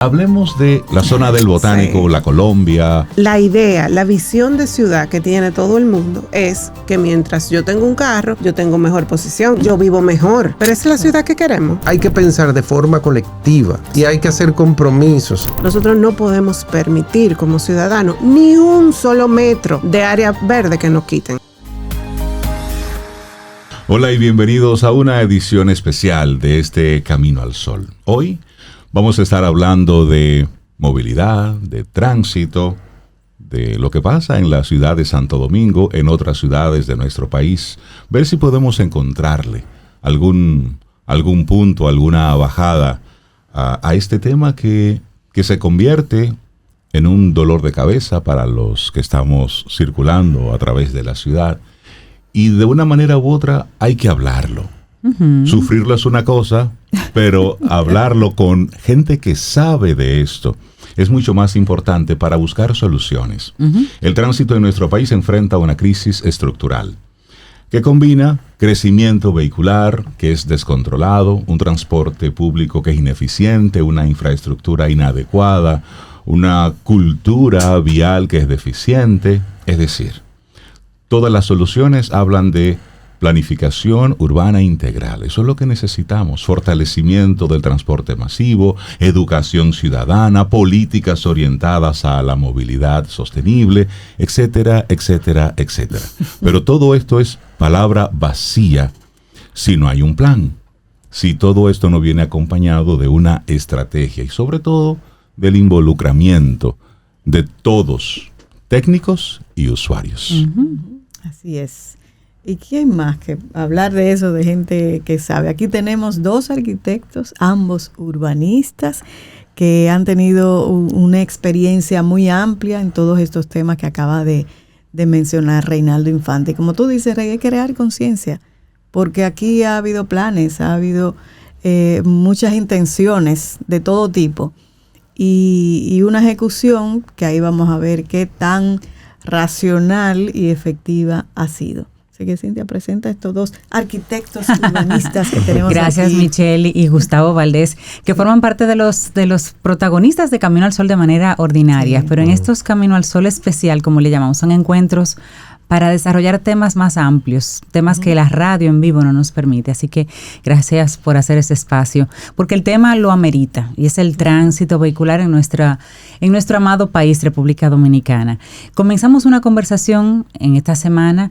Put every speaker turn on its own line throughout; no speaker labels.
Hablemos de la zona del Botánico,
Sí.
la Colombia.
La idea, la visión de ciudad que tiene todo el mundo es que mientras yo tengo un carro, yo tengo mejor posición, yo vivo mejor. Pero esa es la ciudad que queremos.
Hay que pensar de forma colectiva y hay que hacer compromisos.
Nosotros no podemos permitir como ciudadanos ni un solo metro de área verde que nos quiten.
Hola y bienvenidos a una edición especial de este Camino al Sol. Hoy vamos a estar hablando de movilidad, de tránsito, de lo que pasa en la ciudad de Santo Domingo, en otras ciudades de nuestro país. Ver si podemos encontrarle algún punto, alguna bajada a este tema que se convierte en un dolor de cabeza para los que estamos circulando a través de la ciudad. Y de una manera u otra hay que hablarlo. Sufrirlo es una cosa, pero hablarlo con gente que sabe de esto es mucho más importante para buscar soluciones. El tránsito en nuestro país enfrenta una crisis estructural que combina crecimiento vehicular que es descontrolado, un transporte público que es ineficiente, una infraestructura inadecuada, una cultura vial que es deficiente. Es decir, todas las soluciones hablan de planificación urbana integral. Eso es lo que necesitamos. Fortalecimiento del transporte masivo, educación ciudadana, políticas orientadas a la movilidad sostenible, etcétera, etcétera, etcétera. Pero todo esto es palabra vacía si no hay un plan. Si todo esto no viene acompañado de una estrategia y sobre todo del involucramiento de todos, técnicos y usuarios.
Así es. ¿Y quién más que hablar de eso, de gente que sabe? Aquí tenemos dos arquitectos, ambos urbanistas, que han tenido una experiencia muy amplia en todos estos temas que acaba de mencionar Reinaldo Infante. Y como tú dices, Rey, hay que crear conciencia, porque aquí ha habido planes, ha habido muchas intenciones de todo tipo y una ejecución que ahí vamos a ver qué tan racional y efectiva ha sido. Así que Cintia presenta a estos dos arquitectos urbanistas que tenemos
Gracias,
aquí.
Michelle y Gustavo Valdés, que forman parte de los protagonistas de Camino al Sol de manera ordinaria, pero en estos Camino al Sol especial, como le llamamos, son encuentros para desarrollar temas más amplios, temas que la radio en vivo no nos permite. Así que gracias por hacer este espacio, porque el tema lo amerita, y es el tránsito vehicular en nuestro amado país, República Dominicana. Comenzamos una conversación en esta semana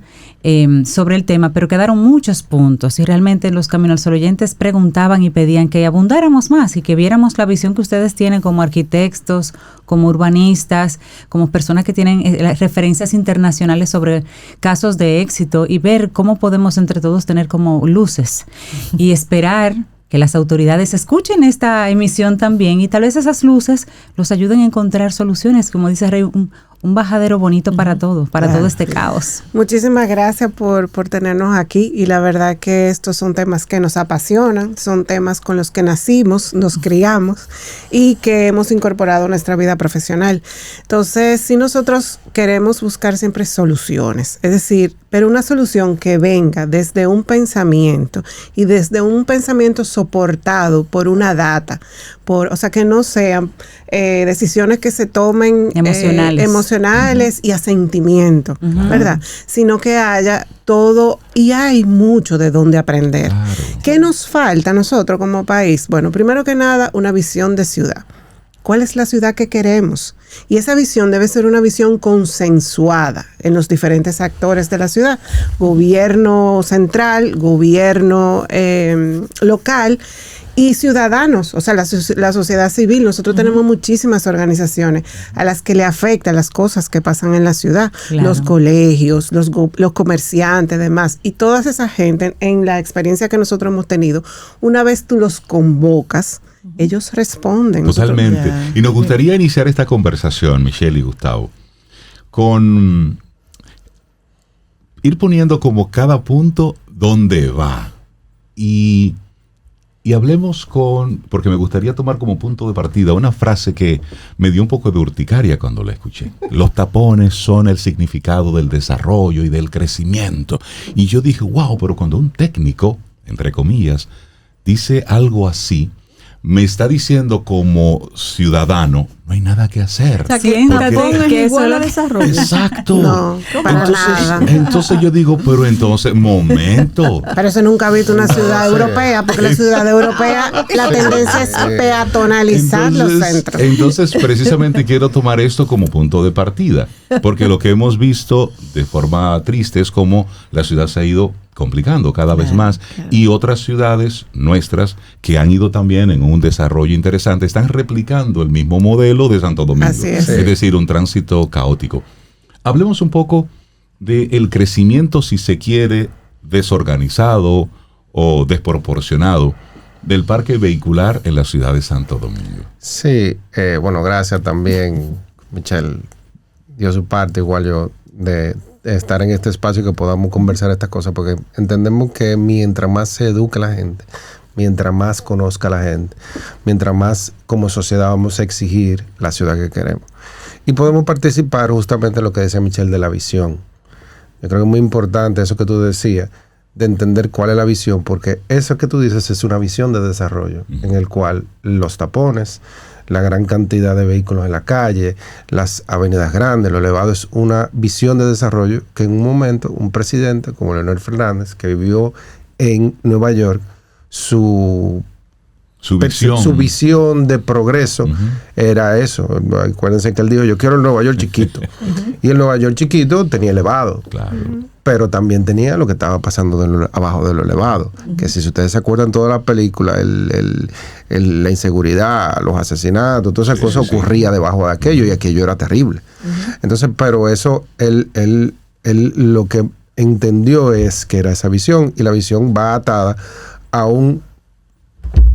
sobre el tema, pero quedaron muchos puntos, y realmente los Camino al Sol oyentes preguntaban y pedían que abundáramos más y que viéramos la visión que ustedes tienen como arquitectos, como urbanistas, como personas que tienen referencias internacionales sobre casos de éxito, y ver cómo podemos entre todos tener como luces y esperar que las autoridades escuchen esta emisión también, y tal vez esas luces los ayuden a encontrar soluciones, como dice Rey, un bajadero bonito para todo, para todo este caos.
Muchísimas gracias por tenernos aquí, y la verdad que estos son temas que nos apasionan, son temas con los que nacimos, nos criamos y que hemos incorporado a nuestra vida profesional. Entonces, si nosotros queremos buscar siempre soluciones, es decir, pero una solución que venga desde un pensamiento y desde un pensamiento soportado por una data, o sea, que no sean decisiones que se tomen emocionales y a sentimiento, ¿verdad? Sino que haya todo, y hay mucho de dónde aprender.
Claro.
¿Qué nos falta a nosotros como país? Bueno, primero que nada, una visión de ciudad. ¿Cuál es la ciudad que queremos? Y esa visión debe ser una visión consensuada en los diferentes actores de la ciudad. Gobierno central, gobierno local y ciudadanos, o sea, la sociedad civil. Nosotros tenemos muchísimas organizaciones a las que le afectan las cosas que pasan en la ciudad. Claro. Los colegios, los comerciantes, demás. Y toda esa gente, en la experiencia que nosotros hemos tenido, una vez tú los convocas, ellos responden.
Totalmente. Y nos gustaría iniciar esta conversación, Michelle y Gustavo, con ir poniendo como cada punto dónde va. Y hablemos porque me gustaría tomar como punto de partida una frase que me dio un poco de urticaria cuando la escuché. Los tapones son el significado del desarrollo y del crecimiento. Y yo dije, wow, pero cuando un técnico, entre comillas, dice algo así, me está diciendo como ciudadano, no hay nada que hacer.
O sea,
Siéntate,
Porque-
que eso
igual a
lo-
desarrollo.
Exacto.
No, para nada.
Entonces yo digo, pero entonces, momento.
Pero eso nunca ha visto una ciudad europea, porque la ciudad europea, la tendencia es peatonalizar los centros.
Entonces, precisamente quiero tomar esto como punto de partida, porque lo que hemos visto de forma triste es cómo la ciudad se ha ido complicando cada vez más y otras ciudades nuestras que han ido también en un desarrollo interesante están replicando el mismo modelo de Santo Domingo,
Así es.
decir, un tránsito caótico. Hablemos un poco del crecimiento, si se quiere, desorganizado o desproporcionado del parque vehicular en la ciudad de Santo Domingo.
Sí, bueno, gracias también, Michelle. Dio su parte, igual yo, de estar en este espacio y que podamos conversar estas cosas, porque entendemos que mientras más se eduque la gente, mientras más conozca la gente, mientras más como sociedad vamos a exigir la ciudad que queremos. Y podemos participar justamente en lo que decía Michelle de la visión. Yo creo que es muy importante eso que tú decías, de entender cuál es la visión, porque eso que tú dices es una visión de desarrollo, en el cual los tapones, la gran cantidad de vehículos en la calle, las avenidas grandes, lo elevado, es una visión de desarrollo que en un momento un presidente como Leonel Fernández, que vivió en Nueva York, su visión de progreso era eso. Acuérdense que él dijo, yo quiero el Nueva York chiquito. Y el Nueva York chiquito tenía elevado.
Claro.
Pero también tenía lo que estaba pasando abajo de lo elevado. Que si ustedes se acuerdan toda la película, la inseguridad, los asesinatos, toda esa cosa ocurría debajo de aquello y aquello era terrible. Entonces, pero eso, él lo que entendió es que era esa visión, y la visión va atada a un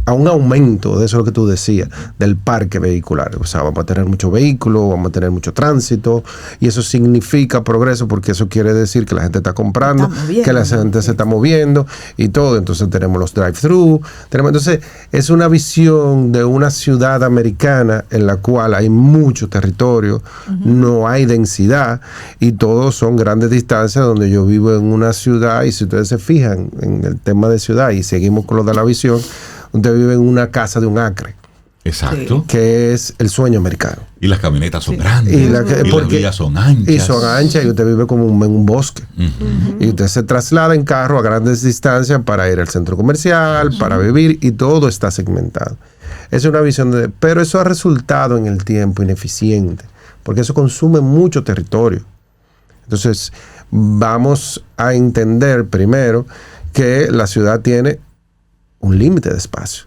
aumento de eso, lo que tú decías, del parque vehicular. O sea, vamos a tener mucho vehículo, vamos a tener mucho tránsito, y eso significa progreso, porque eso quiere decir que la gente está comprando, que la gente se está moviendo y todo. Entonces tenemos los drive-thru, entonces es una visión de una ciudad americana en la cual hay mucho territorio, no hay densidad, y todos son grandes distancias, donde yo vivo en una ciudad, y si ustedes se fijan en el tema de ciudad, y seguimos con lo de la visión, usted vive en una casa de 1 acre.
Exacto.
Que es el sueño americano.
Y las camionetas son grandes.
Y
las vías son anchas.
Y son anchas, y usted vive como en un bosque. Y usted se traslada en carro a grandes distancias para ir al centro comercial, para vivir, y todo está segmentado. Es una visión pero eso ha resultado en el tiempo ineficiente, porque eso consume mucho territorio. Entonces, vamos a entender primero que la ciudad tiene un límite de espacio.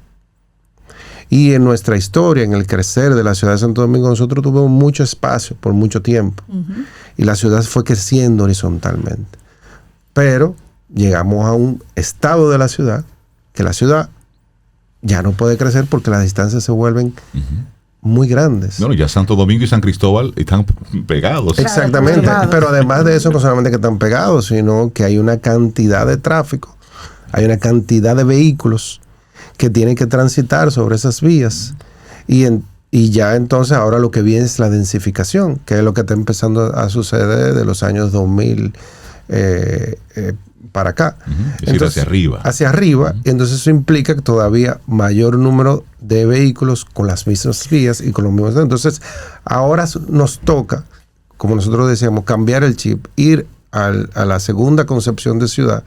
Y en nuestra historia, en el crecer de la ciudad de Santo Domingo, nosotros tuvimos mucho espacio por mucho tiempo. Y la ciudad fue creciendo horizontalmente. Pero llegamos a un estado de la ciudad que la ciudad ya no puede crecer porque las distancias se vuelven muy grandes.
Bueno, ya Santo Domingo y San Cristóbal están pegados.
Exactamente.
Pegados.
Pero además de eso, no solamente que están pegados, sino que hay una cantidad de tráfico, hay una cantidad de vehículos que tienen que transitar sobre esas vías. Y ya entonces ahora lo que viene es la densificación, que es lo que está empezando a suceder de los años 2000 para acá.
Es decir, hacia arriba.
Hacia arriba. Y entonces eso implica que todavía mayor número de vehículos con las mismas vías y con los mismos. Entonces ahora nos toca, como nosotros decíamos, cambiar el chip, ir a la segunda concepción de ciudad,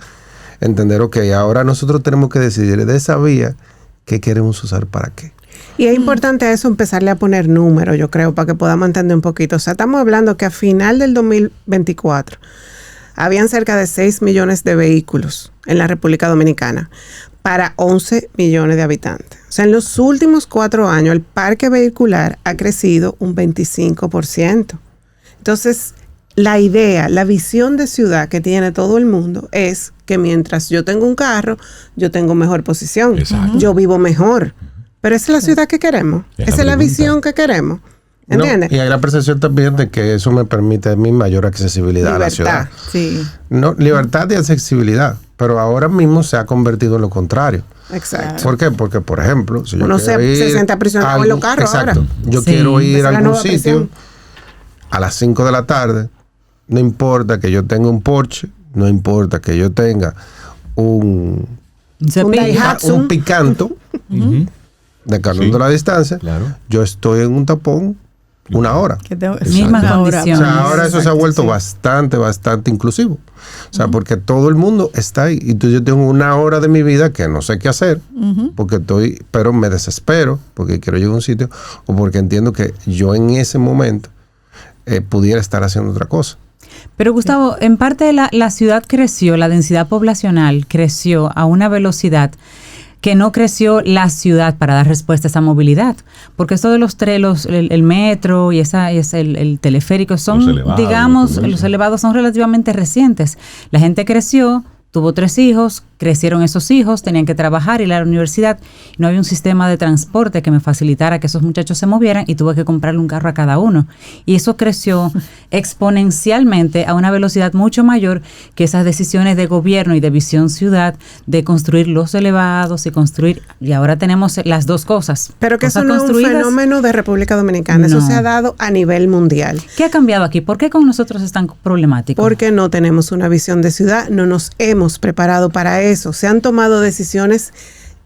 entender, ok, ahora nosotros tenemos que decidir de esa vía qué queremos usar para qué.
Y es importante a eso empezarle a poner números, yo creo, para que podamos entender un poquito. O sea, estamos hablando que a final del 2024 habían cerca de 6 millones de vehículos en la República Dominicana para 11 millones de habitantes. O sea, en los últimos 4 años el parque vehicular ha crecido un 25%. Entonces, la idea, la visión de ciudad que tiene todo el mundo es que mientras yo tengo un carro, yo tengo mejor posición.
Exacto.
Yo vivo mejor. Pero esa es la ciudad que queremos. Esa es la visión que queremos. ¿Entiendes?
No, y hay la percepción también de que eso me permite a mí mayor accesibilidad a la ciudad.
Sí.
No, libertad y accesibilidad. Pero ahora mismo se ha convertido en lo contrario.
Exacto.
¿Por qué? Porque, por ejemplo, si yo
Uno se siente aprisionado en los carros
exacto,
ahora.
Yo
Sí.
quiero ir
Esa
a
es la
algún
nueva
sitio
prisión.
a las 5 de la tarde. No importa que yo tenga un Porsche, no importa que yo tenga un
Daihatsu.
Picanto. Descargando la distancia, yo estoy en un tapón una hora.
Mismas condiciones.
O sea, ahora eso se ha vuelto bastante inclusivo. O sea, porque todo el mundo está ahí. Y yo tengo una hora de mi vida que no sé qué hacer, pero me desespero porque quiero llegar a un sitio o porque entiendo que yo en ese momento pudiera estar haciendo otra cosa.
Pero Gustavo, en parte la ciudad creció, la densidad poblacional creció a una velocidad que no creció la ciudad para dar respuesta a esa movilidad. Porque esto de los trelos, el metro y el teleférico son, los elevados son relativamente recientes. La gente creció, tuvo 3 hijos, crecieron esos hijos, tenían que trabajar, ir a la universidad. No había un sistema de transporte que me facilitara que esos muchachos se movieran y tuve que comprarle un carro a cada uno. Y eso creció exponencialmente a una velocidad mucho mayor que esas decisiones de gobierno y de visión ciudad de construir los elevados y ahora tenemos las dos cosas.
Pero que eso no es un fenómeno de República Dominicana, eso se ha dado a nivel mundial.
¿Qué ha cambiado aquí? ¿Por qué con nosotros es tan problemático?
Porque no tenemos una visión de ciudad, no nos hemos preparado para eso. Se han tomado decisiones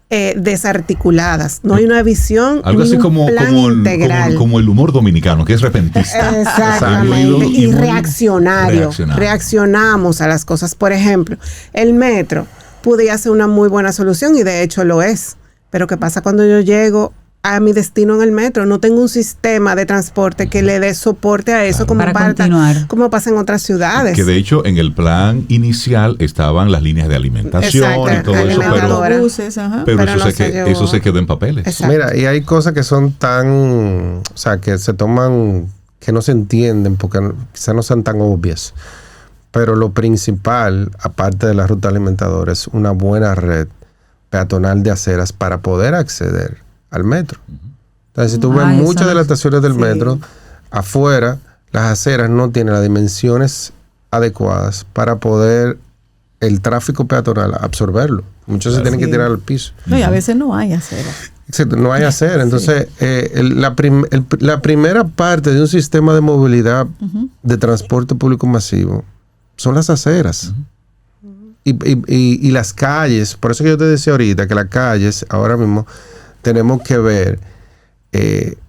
desarticuladas. No hay una visión,
algo así como
integral.
Como el humor dominicano, que es repentista.
Exactamente. Y reaccionario. Reaccionamos a las cosas. Por ejemplo, el metro podría ser una muy buena solución y de hecho lo es. Pero ¿qué pasa cuando yo llego a mi destino en el metro? No tengo un sistema de transporte que le dé soporte a eso como pasa en otras ciudades.
Que de hecho en el plan inicial estaban las líneas de alimentación y todo eso, pero eso se quedó en papeles.
Exacto. Mira, y hay cosas que son que se toman, que no se entienden porque quizás no sean tan obvias. Pero lo principal, aparte de la ruta alimentadora, es una buena red peatonal de aceras para poder acceder al metro. Entonces, si tú ves muchas de las estaciones del metro, afuera, las aceras no tienen las dimensiones adecuadas para poder el tráfico peatonal absorberlo. Muchos se tienen que tirar al piso.
No, y a veces no hay aceras.
Exacto, no hay acera. Entonces, la primera parte de un sistema de movilidad de transporte público masivo son las aceras. Y las calles. Por eso que yo te decía ahorita que las calles ahora mismo tenemos que ver,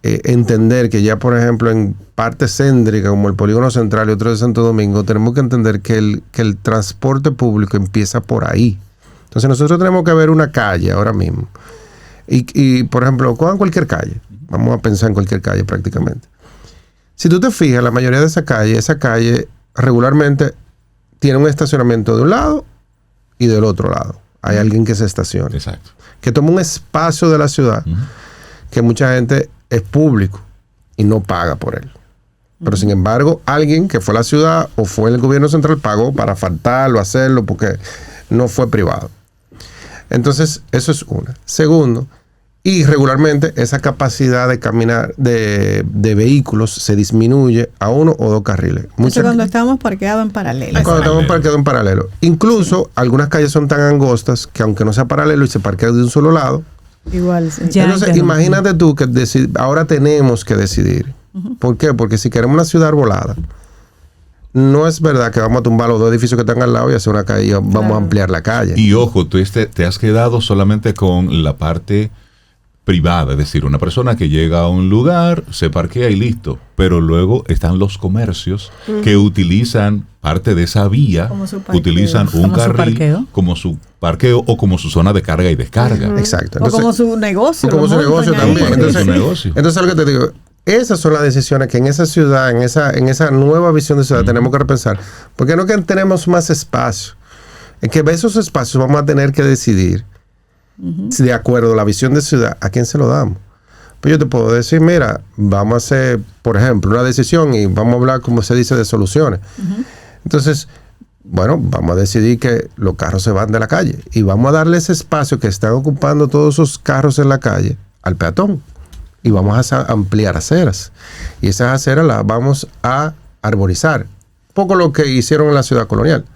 entender que ya, por ejemplo, en partes céntricas como el Polígono Central y otro de Santo Domingo, tenemos que entender que el transporte público empieza por ahí. Entonces nosotros tenemos que ver una calle ahora mismo. Y por ejemplo, cojan cualquier calle. Vamos a pensar en cualquier calle prácticamente. Si tú te fijas, la mayoría de esa calle regularmente tiene un estacionamiento de un lado y del otro lado. Hay alguien que se estaciona.
Exacto.
Que toma un espacio de la ciudad que mucha gente es público y no paga por él. Pero sin embargo, alguien que fue a la ciudad o fue el gobierno central pagó para faltarlo, hacerlo, porque no fue privado. Entonces, eso es una. Segundo, y regularmente esa capacidad de caminar de vehículos se disminuye a 1 o 2 carriles.
Cuando estamos parqueados en paralelo.
Cuando estamos parqueados en paralelo. Incluso algunas calles son tan angostas que aunque no sea paralelo y se parquea de un solo lado.
Igual, sí.
Entonces, imagínate tú que ahora tenemos que decidir. ¿Por qué? Porque si queremos una ciudad arbolada, no es verdad que vamos a tumbar los 2 edificios que están al lado y hacer una calle, vamos a ampliar la calle.
Y ojo, tú te has quedado solamente con la parte privada, es decir, una persona que llega a un lugar, se parquea y listo, pero luego están los comercios que utilizan parte de esa vía, utilizan un carril como su parqueo o como su zona de carga y descarga.
Exacto.
Entonces, o como su negocio.
Como su negocio también. Entonces, lo que te digo, esas son las decisiones que en esa ciudad, en esa nueva visión de ciudad tenemos que repensar, porque no que tenemos más espacio, es que esos espacios vamos a tener que decidir si de acuerdo a la visión de ciudad, ¿a quién se lo damos? Pues yo te puedo decir, mira, vamos a hacer, por ejemplo, una decisión y vamos a hablar, como se dice, de soluciones. Entonces, bueno, vamos a decidir que los carros se van de la calle y vamos a darle ese espacio que están ocupando todos esos carros en la calle al peatón y vamos a ampliar aceras. Y esas aceras las vamos a arborizar. Un poco lo que hicieron en la ciudad colonial.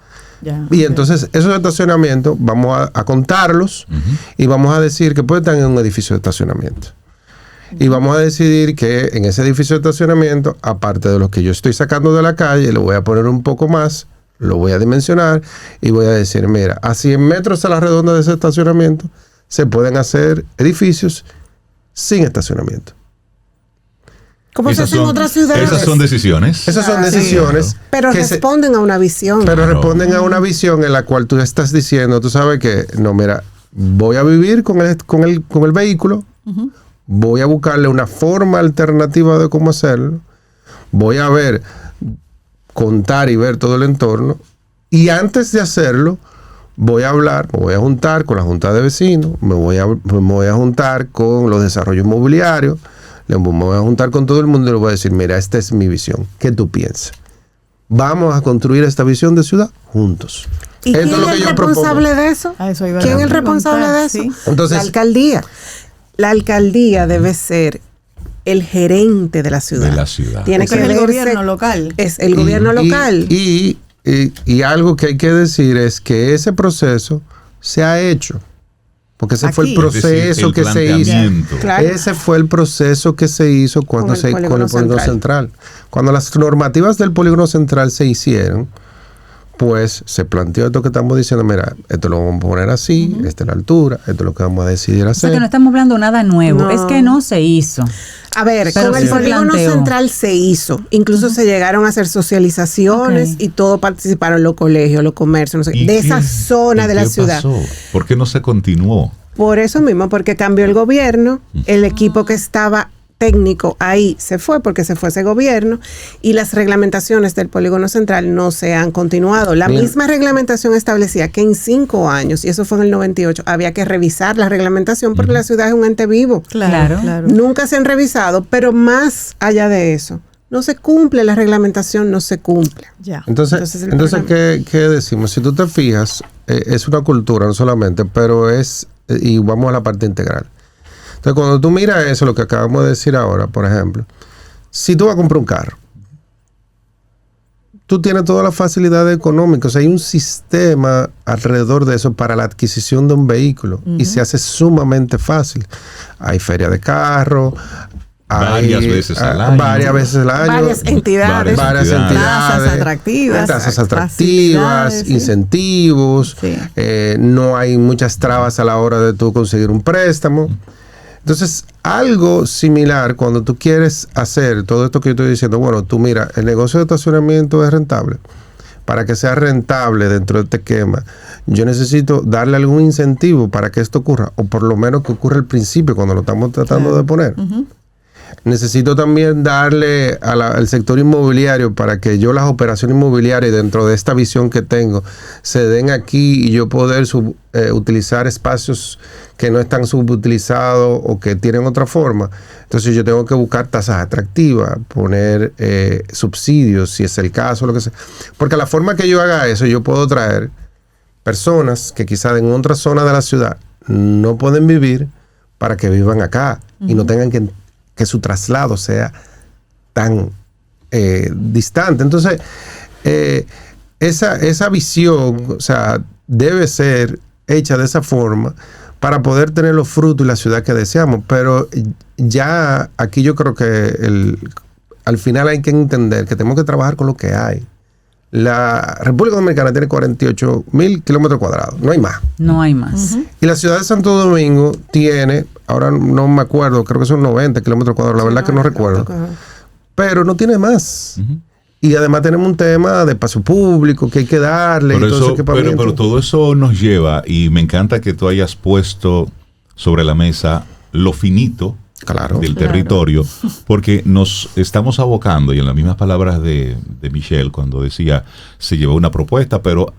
Y entonces esos estacionamientos vamos a contarlos y vamos a decir que puede estar en un edificio de estacionamiento. Y vamos a decidir que en ese edificio de estacionamiento, aparte de lo que yo estoy sacando de la calle, le voy a poner un poco más, lo voy a dimensionar y voy a decir, mira, a 100 metros a la redonda de ese estacionamiento se pueden hacer edificios sin estacionamiento.
¿Cómo se hace en otras ciudades?
Esas son decisiones.
Esas son decisiones.
Pero responden a una visión.
Pero responden a una visión en la cual tú estás diciendo, tú sabes que, no, mira, voy a vivir con el vehículo, voy a buscarle una forma alternativa de cómo hacerlo, voy a contar y ver todo el entorno, y antes de hacerlo, voy a juntar con la junta de vecinos, me voy a juntar con los desarrollos inmobiliarios, me voy a juntar con todo el mundo y le voy a decir, mira, esta es mi visión, ¿qué tú piensas? Vamos a construir esta visión de ciudad juntos.
¿Y quién es el responsable de eso? ¿Quién es el responsable de eso?
Sí.
Entonces, la alcaldía. La alcaldía debe ser el gerente de la ciudad.
Tiene que ser el gobierno local.
Es el gobierno local.
Y algo que hay que decir es que ese proceso se ha hecho. Porque ese fue el proceso que se hizo. Claro. Ese fue el proceso que se hizo con el polígono central. Cuando las normativas del polígono central se hicieron, pues se planteó esto que estamos diciendo, mira, esto lo vamos a poner así, esta es la altura, esto es lo que vamos a decidir hacer.
O sea que no estamos hablando nada nuevo, es que no se hizo.
A ver, con el polígono central se hizo, incluso se llegaron a hacer socializaciones y todo participaron los colegios, los comercios, no sé, de esa zona de la ciudad.
Pasó? ¿Por qué no se continuó?
Por eso mismo, porque cambió el gobierno, el equipo que estaba técnico ahí se fue porque se fue ese gobierno y las reglamentaciones del polígono central no se han continuado. La misma reglamentación establecía que en 5 años, y eso fue en el 98, había que revisar la reglamentación porque la ciudad es un ente vivo.
Claro.
Nunca se han revisado, pero más allá de eso, no se cumple la reglamentación, no se cumple.
Ya.
Entonces ¿qué decimos? Si tú te fijas, es una cultura no solamente, pero y vamos a la parte integral. Entonces, cuando tú miras eso, lo que acabamos de decir ahora, por ejemplo, si tú vas a comprar un carro, tú tienes todas las facilidades económicas, o sea, hay un sistema alrededor de eso para la adquisición de un vehículo y se hace sumamente fácil. Hay feria de carro,
varias veces al año.
Varias entidades.
Tasas atractivas, incentivos.
Sí.
No hay muchas trabas a la hora de tú conseguir un préstamo. Entonces, algo similar cuando tú quieres hacer todo esto que yo estoy diciendo, bueno, tú mira, el negocio de estacionamiento es rentable. Para que sea rentable dentro de este esquema, yo necesito darle algún incentivo para que esto ocurra, o por lo menos que ocurra al principio cuando lo estamos tratando de poner. Necesito también darle al sector inmobiliario para que las operaciones inmobiliarias dentro de esta visión que tengo se den aquí y yo poder utilizar espacios que no están subutilizados o que tienen otra forma. Entonces yo tengo que buscar tasas atractivas, poner subsidios si es el caso, lo que sea. Porque la forma que yo haga eso, yo puedo traer personas que quizás en otra zona de la ciudad no pueden vivir para que vivan acá y no tengan que su traslado sea tan distante. Entonces, esa visión, o sea, debe ser hecha de esa forma para poder tener los frutos y la ciudad que deseamos. Pero ya aquí yo creo que al final hay que entender que tenemos que trabajar con lo que hay. La República Dominicana tiene 48,000 kilómetros cuadrados, no hay más.
No hay más.
Y la ciudad de Santo Domingo tiene, ahora no me acuerdo, creo que son 90 kilómetros cuadrados, la verdad que no recuerdo, pero no tiene más. Y además tenemos un tema de paso público que hay que darle.
Pero todo eso nos lleva, y me encanta que tú hayas puesto sobre la mesa lo finito del territorio, porque nos estamos abocando, y en las mismas palabras de Michelle, cuando decía, se llevó una propuesta, pero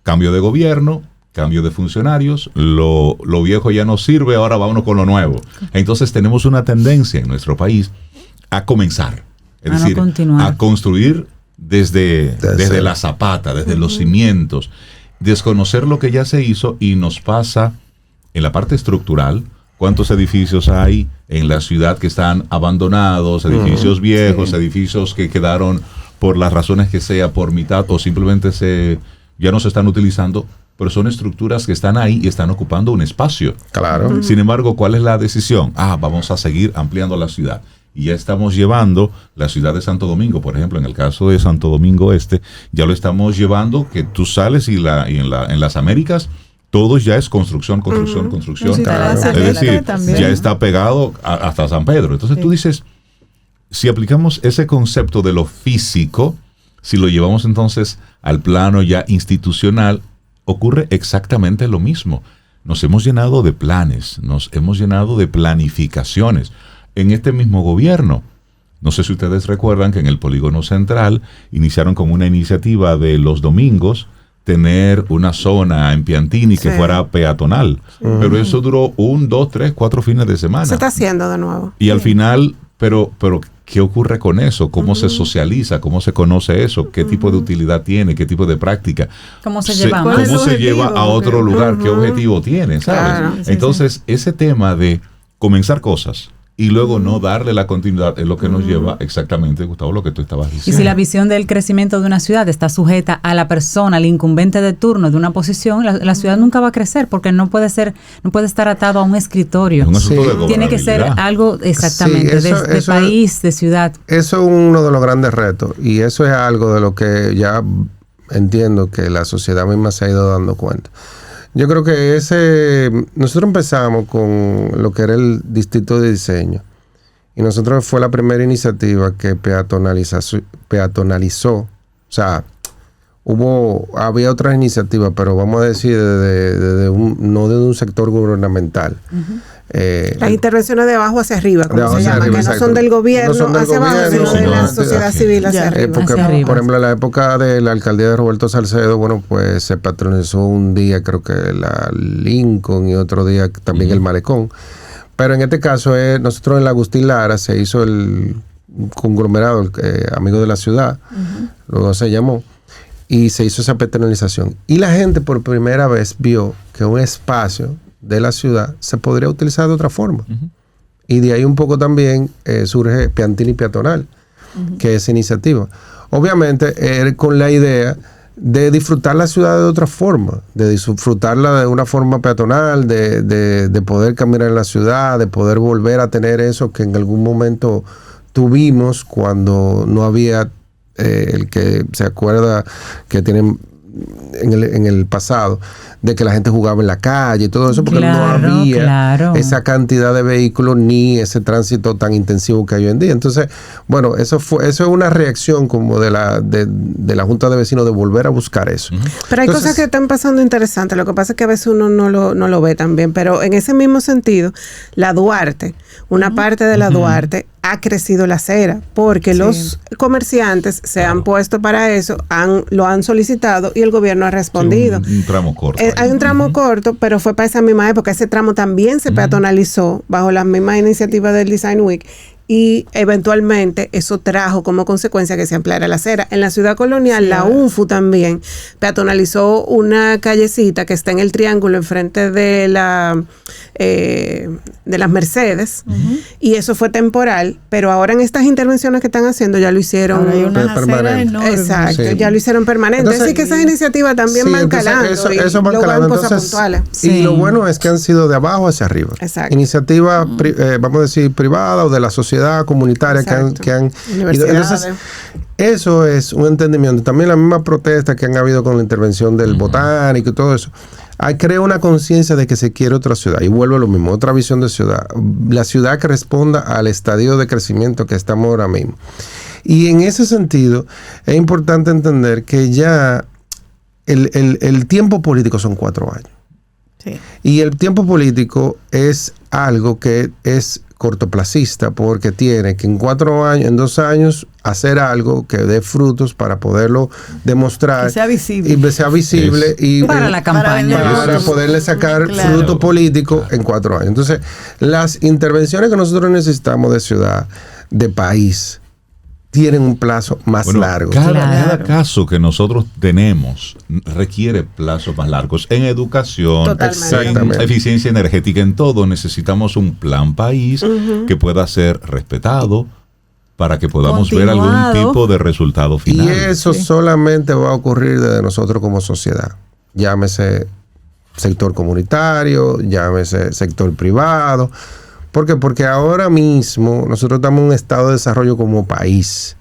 cambio de gobierno, cambio de funcionarios, lo viejo ya no sirve, ahora vámonos con lo nuevo. Entonces tenemos una tendencia en nuestro país a comenzar, es decir, a construir desde la zapata, desde los cimientos, desconocer lo que ya se hizo, y nos pasa en la parte estructural. ¿Cuántos edificios hay en la ciudad que están abandonados, edificios viejos, edificios que quedaron por las razones que sea, por mitad, o simplemente ya no se están utilizando, pero son estructuras que están ahí y están ocupando un espacio?
Claro.
Sin embargo, ¿cuál es la decisión? Vamos a seguir ampliando la ciudad. Y ya estamos llevando la ciudad de Santo Domingo, por ejemplo, en el caso de Santo Domingo Este, ya lo estamos llevando, que tú sales y en las Américas todo ya es construcción.
Sí,
Claro. Es decir, ya está pegado hasta San Pedro. Entonces tú dices, si aplicamos ese concepto de lo físico, si lo llevamos entonces al plano ya institucional, ocurre exactamente lo mismo. Nos hemos llenado de planes, nos hemos llenado de planificaciones. En este mismo gobierno, no sé si ustedes recuerdan que en el Polígono Central iniciaron como una iniciativa de los domingos tener una zona en Piantini que fuera peatonal. Pero eso duró 1, 2, 3, 4 fines de semana.
Se está haciendo de nuevo.
Y al final, pero ¿qué ocurre con eso? ¿Cómo se socializa? ¿Cómo se conoce eso? ¿Qué tipo de utilidad tiene? ¿Qué tipo de práctica?
¿Cómo se lleva?
¿Cómo se lleva a otro lugar? ¿Qué objetivo tiene? ¿Sabes?
Claro.
Entonces, ese tema de comenzar cosas y luego no darle la continuidad es lo que nos lleva exactamente, Gustavo, lo que tú estabas diciendo.
Y si la visión del crecimiento de una ciudad está sujeta a la persona, al incumbente de turno de una posición, la ciudad nunca va a crecer porque no puede estar atado a un escritorio.
Es un asunto de
Tiene que ser
gobernabilidad.
algo exactamente de país, de ciudad.
Eso es uno de los grandes retos y eso es algo de lo que ya entiendo que la sociedad misma se ha ido dando cuenta. Yo creo que nosotros empezamos con lo que era el distrito de diseño y nosotros fue la primera iniciativa que peatonalizó, o sea, había otras iniciativas, pero vamos a decir no de un sector gubernamental.
Las intervenciones de abajo hacia arriba, como se llama,
arriba,
que no son del gobierno hacia abajo, sino de la sociedad civil hacia arriba.
Porque, por ejemplo, en la época de la alcaldía de Roberto Salcedo, bueno, pues se patronizó un día, creo que la Lincoln y otro día también el Malecón. Pero en este caso, nosotros en la Agustín Lara se hizo el conglomerado, Amigo de la Ciudad, luego se llamó, y se hizo esa patronalización. Y la gente por primera vez vio que un espacio de la ciudad se podría utilizar de otra forma. Y de ahí un poco también surge Piantini Peatonal, que es iniciativa. Obviamente con la idea de disfrutar la ciudad de otra forma, de disfrutarla de una forma peatonal, de poder caminar en la ciudad, de poder volver a tener eso que en algún momento tuvimos cuando no había el que se acuerda que tienen en el pasado, de que la gente jugaba en la calle y todo eso, porque no había esa cantidad de vehículos ni ese tránsito tan intensivo que hay hoy en día. Entonces, bueno, eso es una reacción como de la Junta de Vecinos de volver a buscar eso.
Pero hay cosas que están pasando interesantes. Lo que pasa es que a veces uno no lo ve tan bien. Pero en ese mismo sentido, la Duarte, una parte de la Duarte, ha crecido la acera porque los comerciantes se han puesto para eso, lo han solicitado y el gobierno ha respondido.
Sí, un tramo corto.
Hay un tramo corto, pero fue para esa misma época. Ese tramo también se peatonalizó bajo la misma iniciativa del Design Week y eventualmente eso trajo como consecuencia que se ampliara la acera. En la ciudad colonial, la UNFU también peatonalizó una callecita que está en el triángulo enfrente de las Mercedes y eso fue temporal, pero ahora en estas intervenciones que están haciendo ya lo hicieron
permanente.
Exacto, ya lo hicieron permanente. Así que esas iniciativas también van calando
eso van calando. Cosas puntuales. Y lo bueno es que han sido de abajo hacia arriba.
Exacto.
Iniciativas, vamos a decir, privadas o de la sociedad comunitaria que han entonces, eso es un entendimiento. También la misma protesta que han habido con la intervención del botánico y todo eso. Crea una conciencia de que se quiere otra ciudad. Y vuelve a lo mismo, otra visión de ciudad. La ciudad que responda al estadio de crecimiento que estamos ahora mismo. Y en ese sentido, es importante entender que ya el tiempo político son 4 años.
Sí.
Y el tiempo político es algo que es cortoplacista porque tiene que en 4 años, en 2 años hacer algo que dé frutos para poderlo demostrar,
que sea visible,
y sea visible y
para la campaña,
para poderle sacar fruto político en 4 años. Entonces, las intervenciones que nosotros necesitamos de ciudad, de país, tienen un plazo más largo.
Cada caso que nosotros tenemos requiere plazos más largos. En educación, en eficiencia energética, en todo necesitamos un plan país que pueda ser respetado para que podamos ver algún tipo de resultado final.
Y eso solamente va a ocurrir desde nosotros como sociedad. Llámese sector comunitario, llámese sector privado. ¿Por qué? Porque ahora mismo nosotros estamos en un estado de desarrollo como país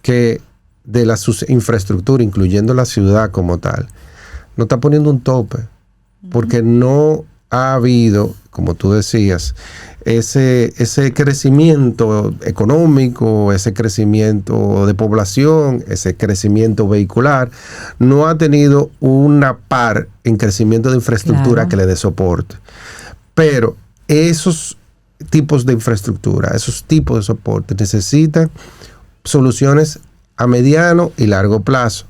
que de la infraestructura, incluyendo la ciudad como tal, nos está poniendo un tope porque no ha habido, como tú decías, ese crecimiento económico, ese crecimiento de población, ese crecimiento vehicular, no ha tenido una par en crecimiento de infraestructura que le dé soporte. Pero esos tipos de infraestructura, esos tipos de soporte necesitan soluciones a mediano y largo plazo.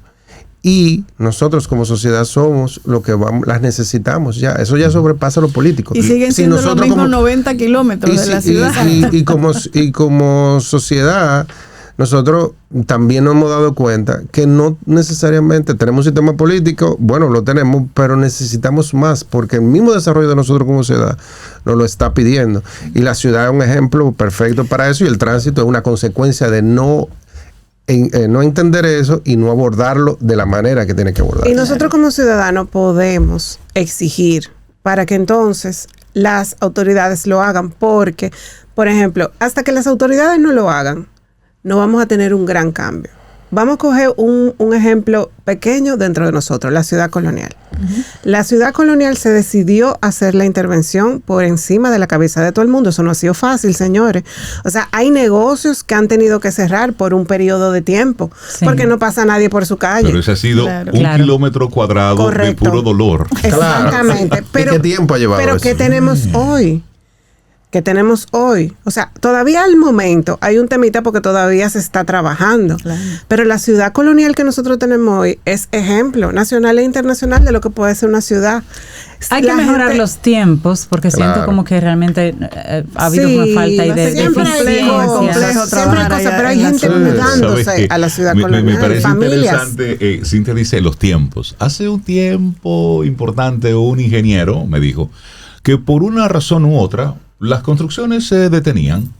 Y nosotros como sociedad somos lo que las necesitamos ya. Eso ya sobrepasa lo político.
Y siguen siendo los mismos 90 kilómetros de la ciudad.
Y como sociedad, nosotros también nos hemos dado cuenta que no necesariamente tenemos un sistema político, bueno, lo tenemos, pero necesitamos más, porque el mismo desarrollo de nosotros como sociedad nos lo está pidiendo. Y la ciudad es un ejemplo perfecto para eso, y el tránsito es una consecuencia de no entender eso y no abordarlo de la manera que tiene que abordarlo.
Y nosotros como ciudadanos podemos exigir para que entonces las autoridades lo hagan, porque, por ejemplo, hasta que las autoridades no lo hagan, no vamos a tener un gran cambio. Vamos a coger un ejemplo pequeño dentro de nosotros, la ciudad colonial. Uh-huh. La ciudad colonial se decidió hacer la intervención por encima de la cabeza de todo el mundo. Eso no ha sido fácil, señores. O sea, hay negocios que han tenido que cerrar por un periodo de tiempo, porque no pasa nadie por su calle.
Pero ese ha sido un kilómetro cuadrado de puro dolor.
Exactamente.
Claro. Pero, ¿qué tiempo ha llevado
pero
eso?
¿qué tenemos hoy? Que tenemos hoy. O sea, todavía al momento hay un temita porque todavía se está trabajando. Claro. Pero la ciudad colonial que nosotros tenemos hoy es ejemplo nacional e internacional de lo que puede ser una ciudad.
Hay que mejorar los tiempos porque siento como que realmente ha habido una falta ahí de
complejo trabajar. Pero hay gente mudándose a la ciudad colonial.
Me parece interesante. Cintia dice los tiempos. Hace un tiempo importante un ingeniero me dijo que por una razón u otra las construcciones se detenían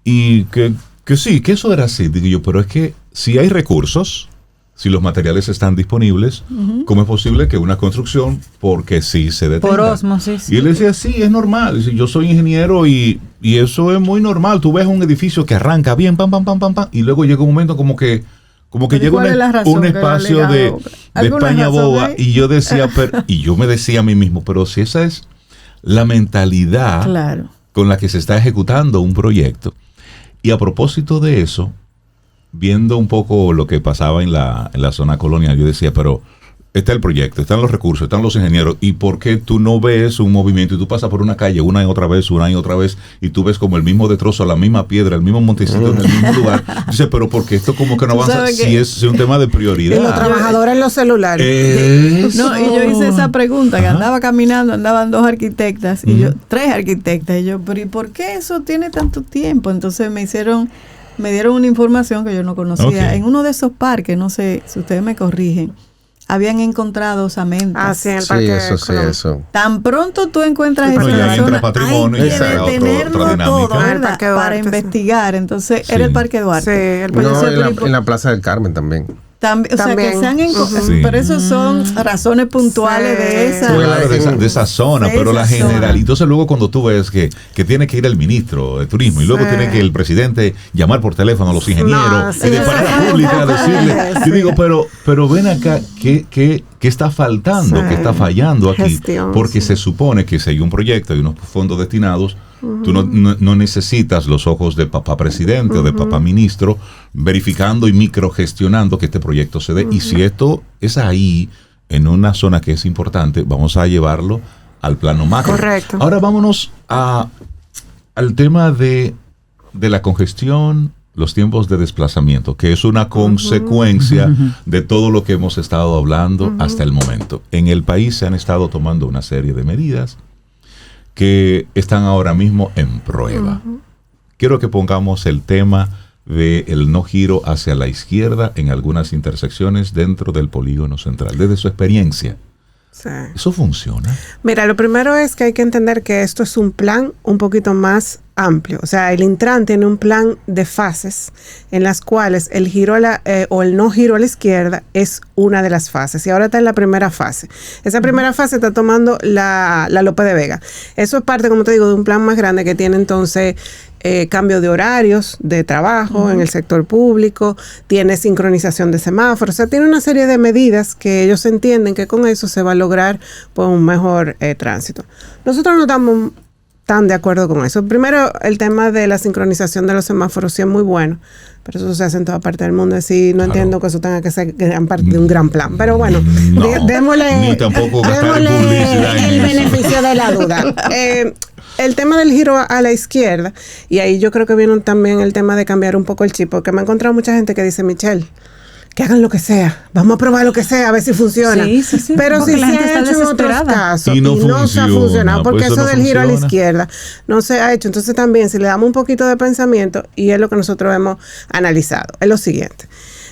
y que sí, que eso era así. Digo yo, pero es que si hay recursos, si los materiales están disponibles, ¿cómo es posible que una construcción, porque sí se detenga?
Por osmosis.
Y él decía, sí, es normal. Dice, yo soy ingeniero y eso es muy normal. Tú ves un edificio que arranca bien, pam, pam, pam, pam, pam, y luego llega un momento como que llega un espacio de España boba. Y yo decía, y yo me decía a mí mismo, pero si esa es la mentalidad con la que se está ejecutando un proyecto. Y a propósito de eso, viendo un poco lo que pasaba en la zona colonial, yo decía, pero está el proyecto, están los recursos, están los ingenieros, ¿y por qué tú no ves un movimiento y tú pasas por una calle una y otra vez, y tú ves como el mismo destrozo, la misma piedra, el mismo montecito en el mismo lugar? Dice, pero porque esto como que no avanza, si es un tema de prioridad.
Y los trabajadores en los celulares.
No, y yo hice esa pregunta, que andaba caminando, andaban 2 arquitectas, y 3 arquitectas, y yo, pero ¿y por qué eso tiene tanto tiempo? Entonces me dieron una información que yo no conocía. Okay. En uno de esos parques, no sé si ustedes me corrigen, habían encontrado osamentas.
Sí, en el parque.
Eso.
Tan pronto tú encuentras esa zona, hay que detenerlo todo, ¿verdad? Para investigar. Entonces, era el Parque Duarte.
Sí, en la Plaza del Carmen también.
O sea, que se han pero eso son razones puntuales
de esa zona, pero la general. Entonces luego cuando tú ves que tiene que ir el ministro de turismo y luego tiene que el presidente llamar por teléfono a los ingenieros y de manera pública a decirle, yo digo, pero ven acá, ¿qué está faltando? ¿Qué está fallando aquí? Porque se supone que si hay un proyecto y unos fondos destinados, tú no necesitas los ojos de papá presidente o de papá ministro verificando y microgestionando que este proyecto se dé. Y si esto es ahí, en una zona que es importante, vamos a llevarlo al plano macro.
Correcto.
Ahora vámonos al tema de la congestión, los tiempos de desplazamiento, que es una consecuencia de todo lo que hemos estado hablando hasta el momento. En el país se han estado tomando una serie de medidas que están ahora mismo en prueba. Quiero que pongamos el tema del no giro hacia la izquierda en algunas intersecciones dentro del polígono central, desde su experiencia. ¿Eso funciona?
Mira, lo primero es que hay que entender que esto es un plan un poquito más amplio. O sea, el Intran tiene un plan de fases en las cuales el giro o el no giro a la izquierda es una de las fases. Y ahora está en la primera fase. Esa primera fase está tomando la Lope de Vega. Eso es parte, como te digo, de un plan más grande que tiene entonces cambio de horarios de trabajo en el sector público, tiene sincronización de semáforos, o sea, tiene una serie de medidas que ellos entienden que con eso se va a lograr pues, un mejor tránsito. Nosotros no estamos tan de acuerdo con eso. Primero, el tema de la sincronización de los semáforos sí es muy bueno, pero eso se hace en toda parte del mundo. Sí, no entiendo que eso tenga que ser gran parte de un gran plan. Pero bueno, démosle el beneficio de la duda. El tema del giro a la izquierda, y ahí yo creo que viene también el tema de cambiar un poco el chip, porque me he encontrado mucha gente que dice, Michelle, que hagan lo que sea, vamos a probar lo que sea, a ver si funciona. Sí. Pero si se ha hecho en otros casos y no se ha funcionado, porque eso del giro a la izquierda no se ha hecho. Entonces también, si le damos un poquito de pensamiento, y es lo que nosotros hemos analizado, es lo siguiente.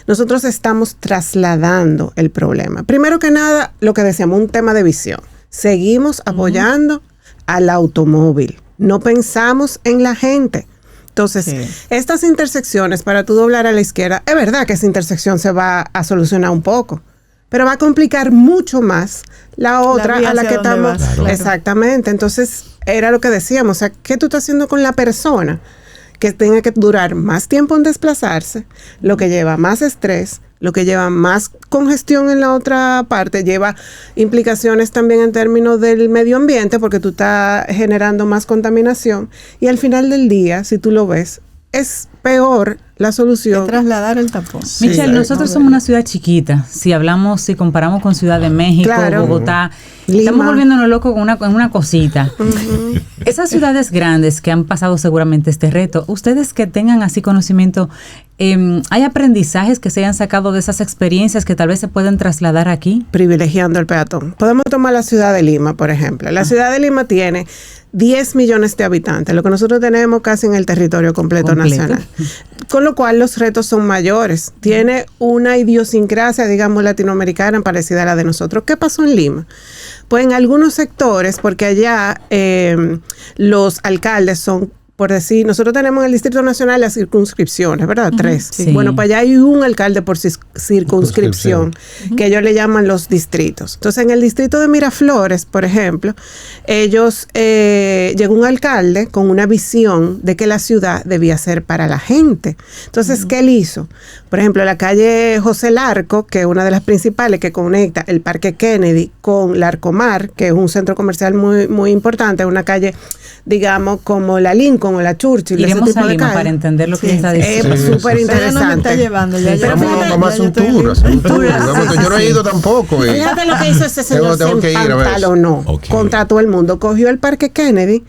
Nosotros estamos trasladando el problema. Primero que nada, lo que decíamos, un tema de visión. Seguimos apoyando al automóvil. No pensamos en la gente. Entonces, estas intersecciones, para tú doblar a la izquierda, es verdad que esa intersección se va a solucionar un poco, pero va a complicar mucho más la otra a la que estamos. Claro. Exactamente. Entonces, era lo que decíamos. O sea, ¿qué tú estás haciendo con la persona que tenga que durar más tiempo en desplazarse, lo que lleva más estrés, lo que lleva más congestión en la otra parte, lleva implicaciones también en términos del medio ambiente, porque tú estás generando más contaminación, y al final del día, si tú lo ves, es peor la solución.
Trasladar el tapón.
Sí, Michelle, nosotros somos una ciudad chiquita. Si comparamos con Ciudad de México, claro, Bogotá, Lima, estamos volviéndonos locos con una cosita. Esas ciudades grandes que han pasado seguramente este reto, ustedes que tengan así conocimiento, ¿hay aprendizajes que se hayan sacado de esas experiencias que tal vez se pueden trasladar aquí?
Privilegiando el peatón. Podemos tomar la ciudad de Lima, por ejemplo. La ciudad de Lima tiene 10 millones de habitantes, lo que nosotros tenemos casi en el territorio completo nacional. Con lo cual los retos son mayores. Tiene una idiosincrasia, digamos, latinoamericana parecida a la de nosotros. ¿Qué pasó en Lima? Pues en algunos sectores, porque allá los alcaldes son, por decir, nosotros tenemos en el Distrito Nacional las circunscripciones, ¿verdad? 3. Sí. Bueno, pues allá hay un alcalde por circunscripción, que ellos le llaman los distritos. Entonces, en el distrito de Miraflores, por ejemplo, llegó un alcalde con una visión de que la ciudad debía ser para la gente. Entonces, ¿qué él hizo? Por ejemplo, la calle José Larco, que es una de las principales que conecta el Parque Kennedy con Larcomar, que es un centro comercial muy, muy importante, una calle, digamos, como la Lincoln o la Churchill.
Iremos a Lima para entender lo que está diciendo.
Es súper interesante.
No me está llevando.
Vamos a hacer un tour. Yo no he ido tampoco.
Fíjate lo que hizo ese señor, se empantalonó contra todo el mundo. Cogió el Parque Kennedy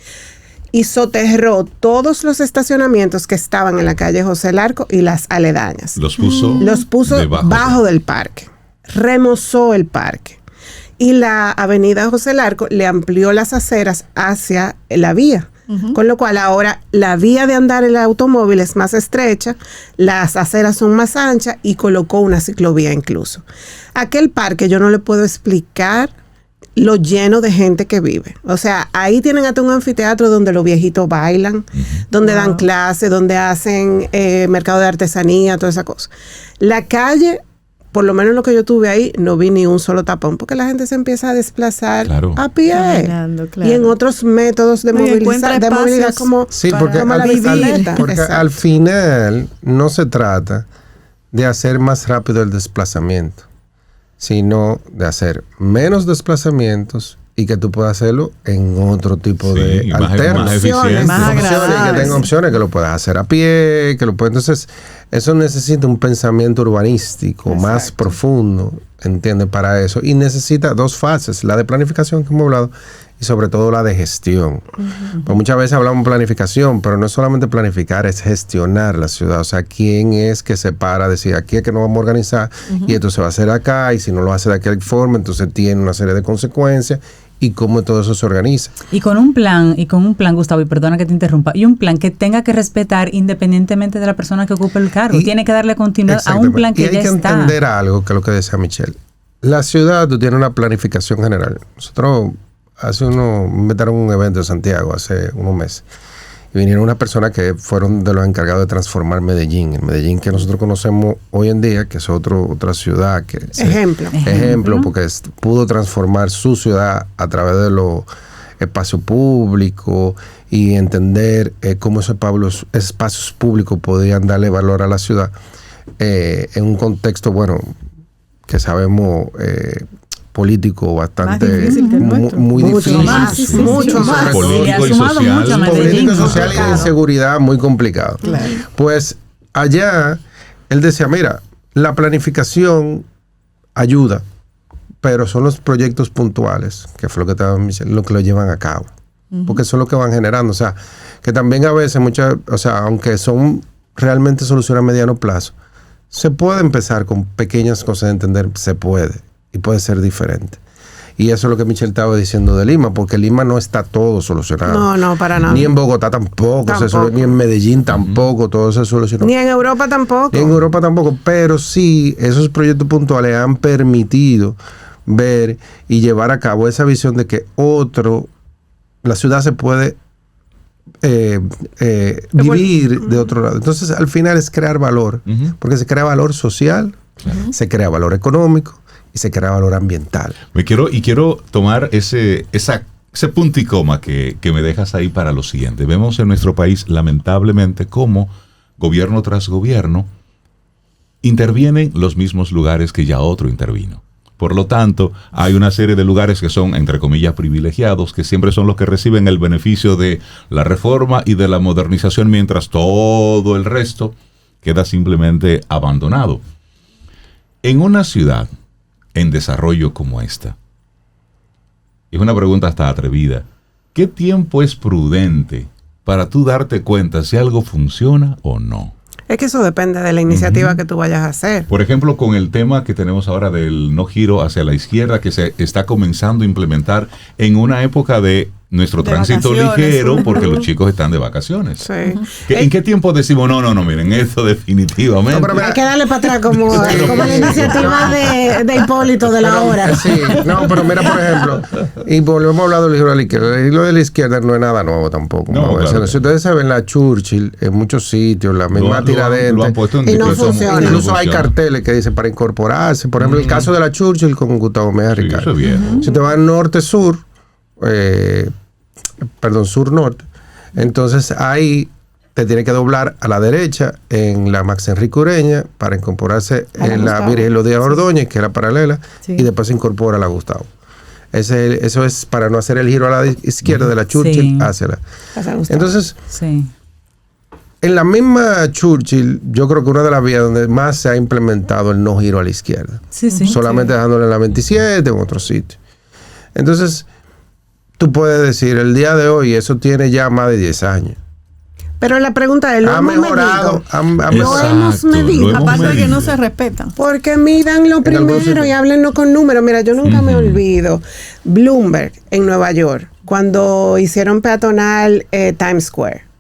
y soterró todos los estacionamientos que estaban en la calle José Larco y las aledañas.
Los puso
debajo del parque. Remozó el parque. Y la avenida José Larco le amplió las aceras hacia la vía. Con lo cual ahora la vía de andar el automóvil es más estrecha, las aceras son más anchas y colocó una ciclovía incluso. Aquel parque yo no le puedo explicar lo lleno de gente que vive. O sea, ahí tienen hasta un anfiteatro donde los viejitos bailan, donde dan clases, donde hacen mercado de artesanía, toda esa cosa. La calle, por lo menos lo que yo tuve ahí, no vi ni un solo tapón, porque la gente se empieza a desplazar a pie. Caminando, claro. Y en otros métodos de movilidad como,
como la bicicleta. Porque al final no se trata de hacer más rápido el desplazamiento, sino de hacer menos desplazamientos y que tú puedas hacerlo en otro tipo de alternativas.
Más
que tenga opciones, que lo puedas hacer a pie, que lo puedas. Entonces, eso necesita un pensamiento urbanístico más profundo, ¿entiendes? Para eso. Y necesita dos fases, la de planificación que hemos hablado y sobre todo la de gestión. Pues muchas veces hablamos de planificación, pero no es solamente planificar, es gestionar la ciudad. O sea, ¿quién es que se para a decir aquí es que nos vamos a organizar y esto se va a hacer acá, y si no lo hace de aquella forma, entonces tiene una serie de consecuencias? Y cómo todo eso se organiza.
Y con un plan, Gustavo, y perdona que te interrumpa, y un plan que tenga que respetar independientemente de la persona que ocupe el cargo. Tiene que darle continuidad a un plan que ya está.
Y hay que entender algo, que es lo que decía Michelle. La ciudad, tú tienes una planificación general. Nosotros inventaron un evento en Santiago hace unos meses. y vinieron unas personas que fueron de los encargados de transformar Medellín. El Medellín que nosotros conocemos hoy en día, que es otra ciudad. Ejemplo, porque pudo transformar su ciudad a través de los espacios públicos y entender cómo esos espacios públicos podían darle valor a la ciudad en un contexto, bueno, que sabemos... político bastante muy difícil,
mucho más
político y social,
político y social y de inseguridad muy complicado. Claro. Pues allá él decía, mira, la planificación ayuda, pero son los proyectos puntuales, que fue lo que estaba diciendo, lo que lo llevan a cabo, porque son los que van generando, o sea, que también a veces aunque son realmente soluciones a mediano plazo, se puede empezar con pequeñas cosas de entender, se puede. Y puede ser diferente. Y eso es lo que Michelle estaba diciendo de Lima, porque Lima no está todo solucionado.
No, para nada.
Ni en Bogotá tampoco. Ni en Medellín tampoco, todo se solucionó.
Ni en Europa tampoco.
Pero sí, esos proyectos puntuales han permitido ver y llevar a cabo esa visión de que la ciudad se puede vivir de otro lado. Entonces, al final es crear valor, porque se crea valor social, se crea valor económico, y se crea valor ambiental.
Quiero tomar ese punto y coma que me dejas ahí para lo siguiente. Vemos en nuestro país, lamentablemente, cómo gobierno tras gobierno intervienen los mismos lugares que ya otro intervino. Por lo tanto, hay una serie de lugares que son, entre comillas, privilegiados, que siempre son los que reciben el beneficio de la reforma y de la modernización, mientras todo el resto queda simplemente abandonado. En una ciudad en desarrollo como esta, es una pregunta hasta atrevida, ¿qué tiempo es prudente para tú darte cuenta si algo funciona o no?
Es que eso depende de la iniciativa que tú vayas a hacer.
Por ejemplo, con el tema que tenemos ahora del no giro hacia la izquierda, que se está comenzando a implementar en una época de nuestro tránsito ligero, porque los chicos están de vacaciones.
Sí.
¿En qué tiempo decimos, no, miren, esto definitivamente?
No, hay que darle para atrás como la iniciativa de Hipólito de la hora.
Sí, no, pero mira, por ejemplo, y volvemos a hablar del giro a la izquierda. El hilo de la izquierda no es nada nuevo tampoco.
No, claro.
Si ustedes saben, la Churchill, en muchos sitios, la misma Tiradentes,
lo han puesto en
y no funciona.
Incluso hay carteles que dicen para incorporarse. Por ejemplo, el caso de la Churchill con Gustavo Mejía Ricardo. Si te vas norte-sur, sur-norte, entonces ahí te tiene que doblar a la derecha en la Max Enrique Ureña para incorporarse en la Virgen Lodía Ordóñez, que es la paralela, y después se incorpora a la Gustavo. Eso es para no hacer el giro a la izquierda de la Churchill hacia la... Entonces, en la misma Churchill, yo creo que una de las vías donde más se ha implementado el no giro a la izquierda. Solamente dejándole en la 27 o en otro sitio. Entonces, tú puedes decir, el día de hoy, eso tiene ya más de 10 años.
Pero la pregunta es, ¿lo hemos mejorado?
¿Lo
hemos medido?
Aparte de que no se respetan.
Porque mídanlo primero y háblenlo con números. Mira, yo nunca me olvido Bloomberg en Nueva York, cuando hicieron peatonal Times Square.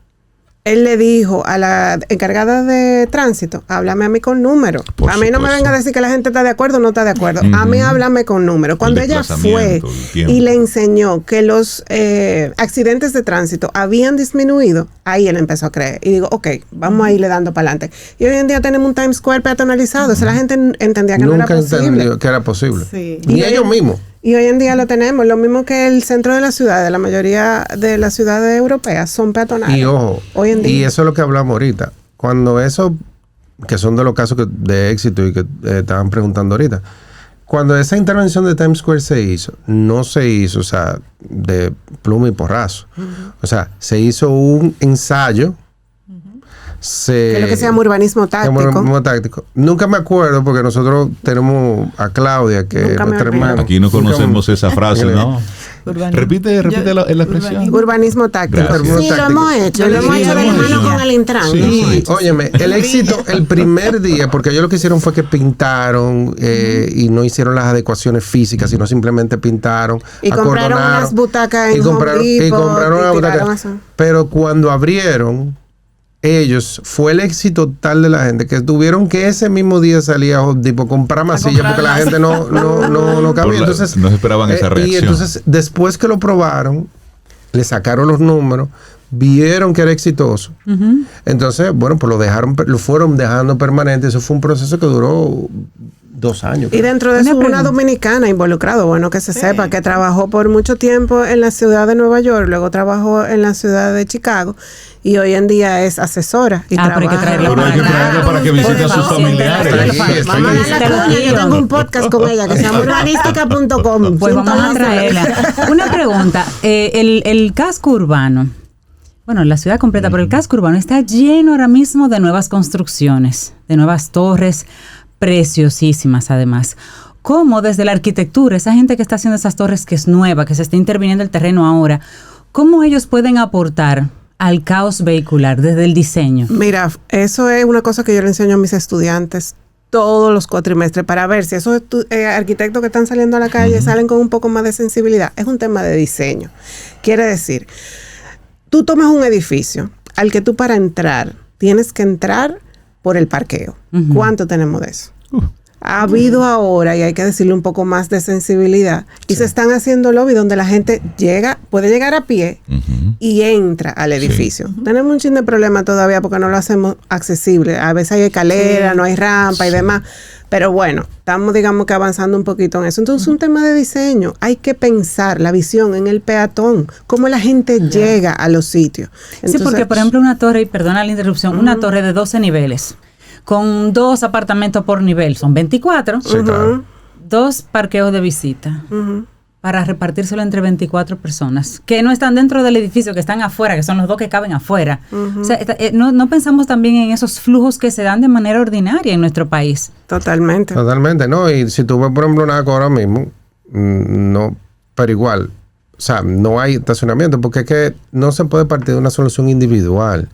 Él le dijo a la encargada de tránsito, háblame a mí con números. A mí no me venga a decir que la gente está de acuerdo o no está de acuerdo. A mí háblame con números. Cuando ella fue y le enseñó que los accidentes de tránsito habían disminuido, ahí él empezó a creer. Y digo, ok, vamos a irle dando para adelante. Y hoy en día tenemos un Times Square peatonalizado. O sea, la gente entendía que
nunca
no era posible.
Entendió que era posible.
Sí.
Ni ellos mismos.
Y hoy en día lo tenemos, lo mismo que el centro de la ciudad, de la mayoría de las ciudades europeas son peatonales.
Y ojo, hoy en día. Y eso es lo que hablamos ahorita. Cuando eso, que son de los casos de éxito y que estaban preguntando ahorita, cuando esa intervención de Times Square se hizo, no se hizo, o sea, de pluma y porrazo. O sea, se hizo un ensayo.
Que es lo que se llama urbanismo táctico.
Nunca me acuerdo porque nosotros tenemos a Claudia, que es nuestra hermana.
Aquí no conocemos esa frase, ¿no? Repite la expresión.
Urbanismo táctico. Sí, lo hemos hecho. Lo hemos hecho de la mano con el Intran.
Sí. Óyeme, el éxito, el primer día, porque ellos lo que hicieron fue que pintaron y no hicieron las adecuaciones físicas, sino simplemente pintaron,
y compraron unas butacas en Home Depot,
y compraron una butaca. Pero cuando abrieron, ellos, fue el éxito tal de la gente que tuvieron que ese mismo día salir a Home Depot, comprar más sillas porque la gente no cabía. Entonces,
no esperaban esa reacción.
Y entonces, después que lo probaron, le sacaron los números, vieron que era exitoso. Entonces, bueno, pues lo fueron dejando permanente. Eso fue un proceso que duró 2 años.
Y dentro de eso una dominicana involucrado, bueno, que se sepa, que trabajó por mucho tiempo en la ciudad de Nueva York, luego trabajó en la ciudad de Chicago y hoy en día es asesora. Y
pero hay que traerla
para que visite a sus familiares.
Yo tengo un podcast con ella que se llama urbanística.com.
Pues vamos a traerla. Una pregunta, el casco urbano, bueno, la ciudad completa, pero el casco urbano está lleno ahora mismo de nuevas construcciones, de nuevas torres, preciosísimas además. ¿Cómo desde la arquitectura, esa gente que está haciendo esas torres que es nueva, que se está interviniendo el terreno ahora, cómo ellos pueden aportar al caos vehicular desde el diseño?
Mira, eso es una cosa que yo le enseño a mis estudiantes todos los cuatrimestres para ver si esos arquitectos que están saliendo a la calle salen con un poco más de sensibilidad. Es un tema de diseño. Quiere decir, tú tomas un edificio al que tú para entrar tienes que entrar por el parqueo. ¿Cuánto tenemos de eso? Ha habido ahora, y hay que decirle un poco más de sensibilidad, y se están haciendo lobby donde la gente puede llegar a pie y entra al edificio. Tenemos un chin de problema todavía porque no lo hacemos accesible. A veces hay escalera, no hay rampa y demás. Pero bueno, estamos digamos que avanzando un poquito en eso. Entonces, un tema de diseño. Hay que pensar la visión en el peatón, cómo la gente llega a los sitios. Entonces,
sí, porque por ejemplo una torre, y perdona la interrupción, una torre de 12 niveles, con 2 apartamentos por nivel, son 24,
Sí, claro.
2 parqueos de visita, para repartírselo entre 24 personas, que no están dentro del edificio, que están afuera, que son los 2 que caben afuera. O sea, no pensamos también en esos flujos que se dan de manera ordinaria en nuestro país.
Totalmente.
Totalmente, ¿no? Y si tú ves, por ejemplo, una ahora mismo, no, pero igual, o sea, no hay estacionamiento, porque es que no se puede partir de una solución individual.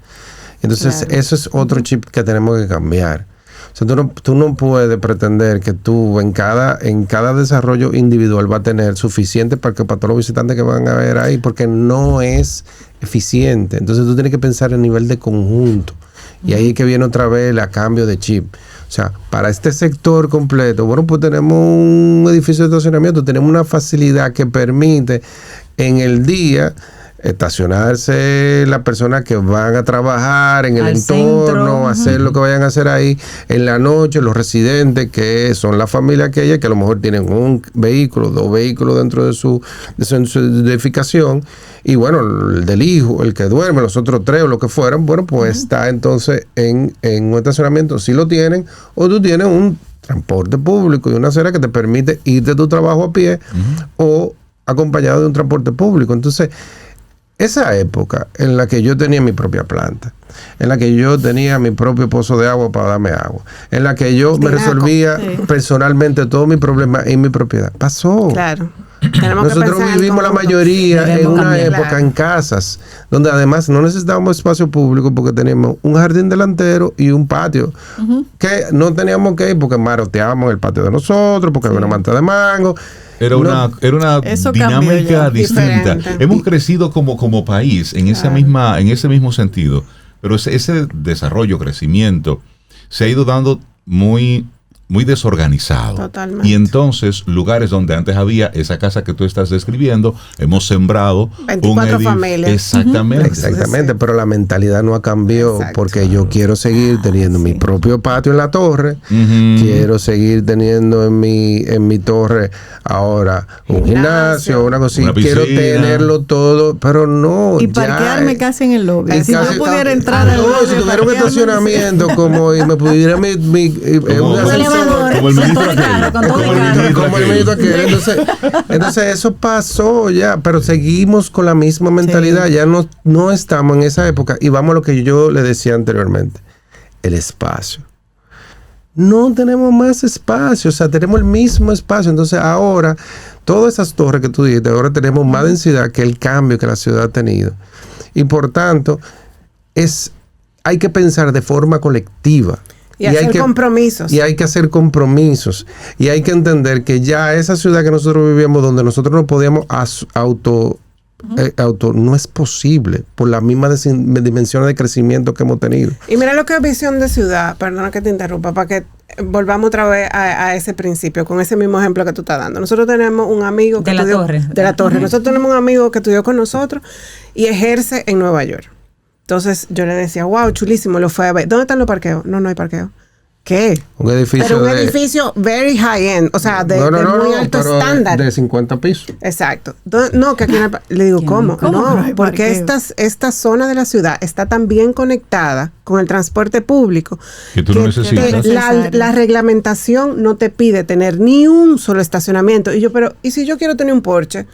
Entonces, eso es otro chip que tenemos que cambiar. O sea, tú no puedes pretender que tú en cada desarrollo individual va a tener suficiente para todos los visitantes que van a ver ahí, porque no es eficiente. Entonces, tú tienes que pensar a nivel de conjunto. Y ahí es que viene otra vez el cambio de chip. O sea, para este sector completo, bueno, pues tenemos un edificio de estacionamiento, tenemos una facilidad que permite en el día estacionarse las personas que van a trabajar en el entorno, hacer lo que vayan a hacer ahí. En la noche, los residentes, que son la familia aquella, que a lo mejor tienen un vehículo, 2 vehículos dentro de su edificación, y bueno, el del hijo, el que duerme, los otros 3 o lo que fueran, bueno, pues está entonces en un estacionamiento, si lo tienen, o tú tienes un transporte público y una acera que te permite ir de tu trabajo a pie o acompañado de un transporte público. Entonces, esa época en la que yo tenía mi propia planta, en la que yo tenía mi propio pozo de agua para darme agua, en la que yo me resolvía personalmente todos mis problemas en mi propiedad, pasó.
Claro.
Nosotros vivimos la mayoría en una época en casas, donde además no necesitábamos espacio público porque teníamos un jardín delantero y un patio, que no teníamos que ir porque maroteábamos el patio de nosotros, porque había una manta de mango.
Era una dinámica distinta. Hemos crecido como país en ese mismo sentido, pero ese desarrollo, crecimiento, se ha ido dando muy desorganizado.
Totalmente.
Y entonces, lugares donde antes había esa casa que tú estás describiendo, hemos sembrado
24 familias.
Exactamente, pero la mentalidad no ha cambiado. Exacto. Porque yo quiero seguir teniendo mi propio patio en la torre, quiero seguir teniendo en mi torre ahora un gimnasio, una cosita, quiero tenerlo todo, pero no.
Y parquearme casi en el lobby. Si yo pudiera entrar
si tuviera un estacionamiento como y me pudiera como el ministro aquel. Entonces eso pasó ya, pero seguimos con la misma mentalidad. Ya no estamos en esa época. Y vamos a lo que yo le decía anteriormente, el espacio. No tenemos más espacio, o sea, tenemos el mismo espacio. Entonces ahora, todas esas torres que tú dijiste, ahora tenemos más densidad que el cambio que la ciudad ha tenido. Y por tanto, hay que pensar de forma colectiva.
Y hacer compromisos.
Y hay que hacer compromisos. Y hay que entender que ya esa ciudad que nosotros vivíamos, donde nosotros no podíamos no es posible por las mismas dimensiones de crecimiento que hemos tenido.
Y mira lo que es visión de ciudad, perdona que te interrumpa, para que volvamos otra vez a ese principio, con ese mismo ejemplo que tú estás dando. Nosotros tenemos un amigo que
de la Torre.
De la Torre. Nosotros tenemos un amigo que estudió con nosotros y ejerce en Nueva York. Entonces yo le decía, wow, chulísimo, lo fue a ver. ¿Dónde están los parqueos? No hay parqueo. ¿Qué?
Un edificio
pero un edificio very high end, o sea, de muy alto estándar.
De 50 pisos.
Exacto. No, que aquí no hay le digo, ¿cómo? No, porque esta zona de la ciudad está tan bien conectada con el transporte público
que tú no necesitas.
La reglamentación no te pide tener ni un solo estacionamiento. Y yo, pero, ¿y si yo quiero tener un Porsche?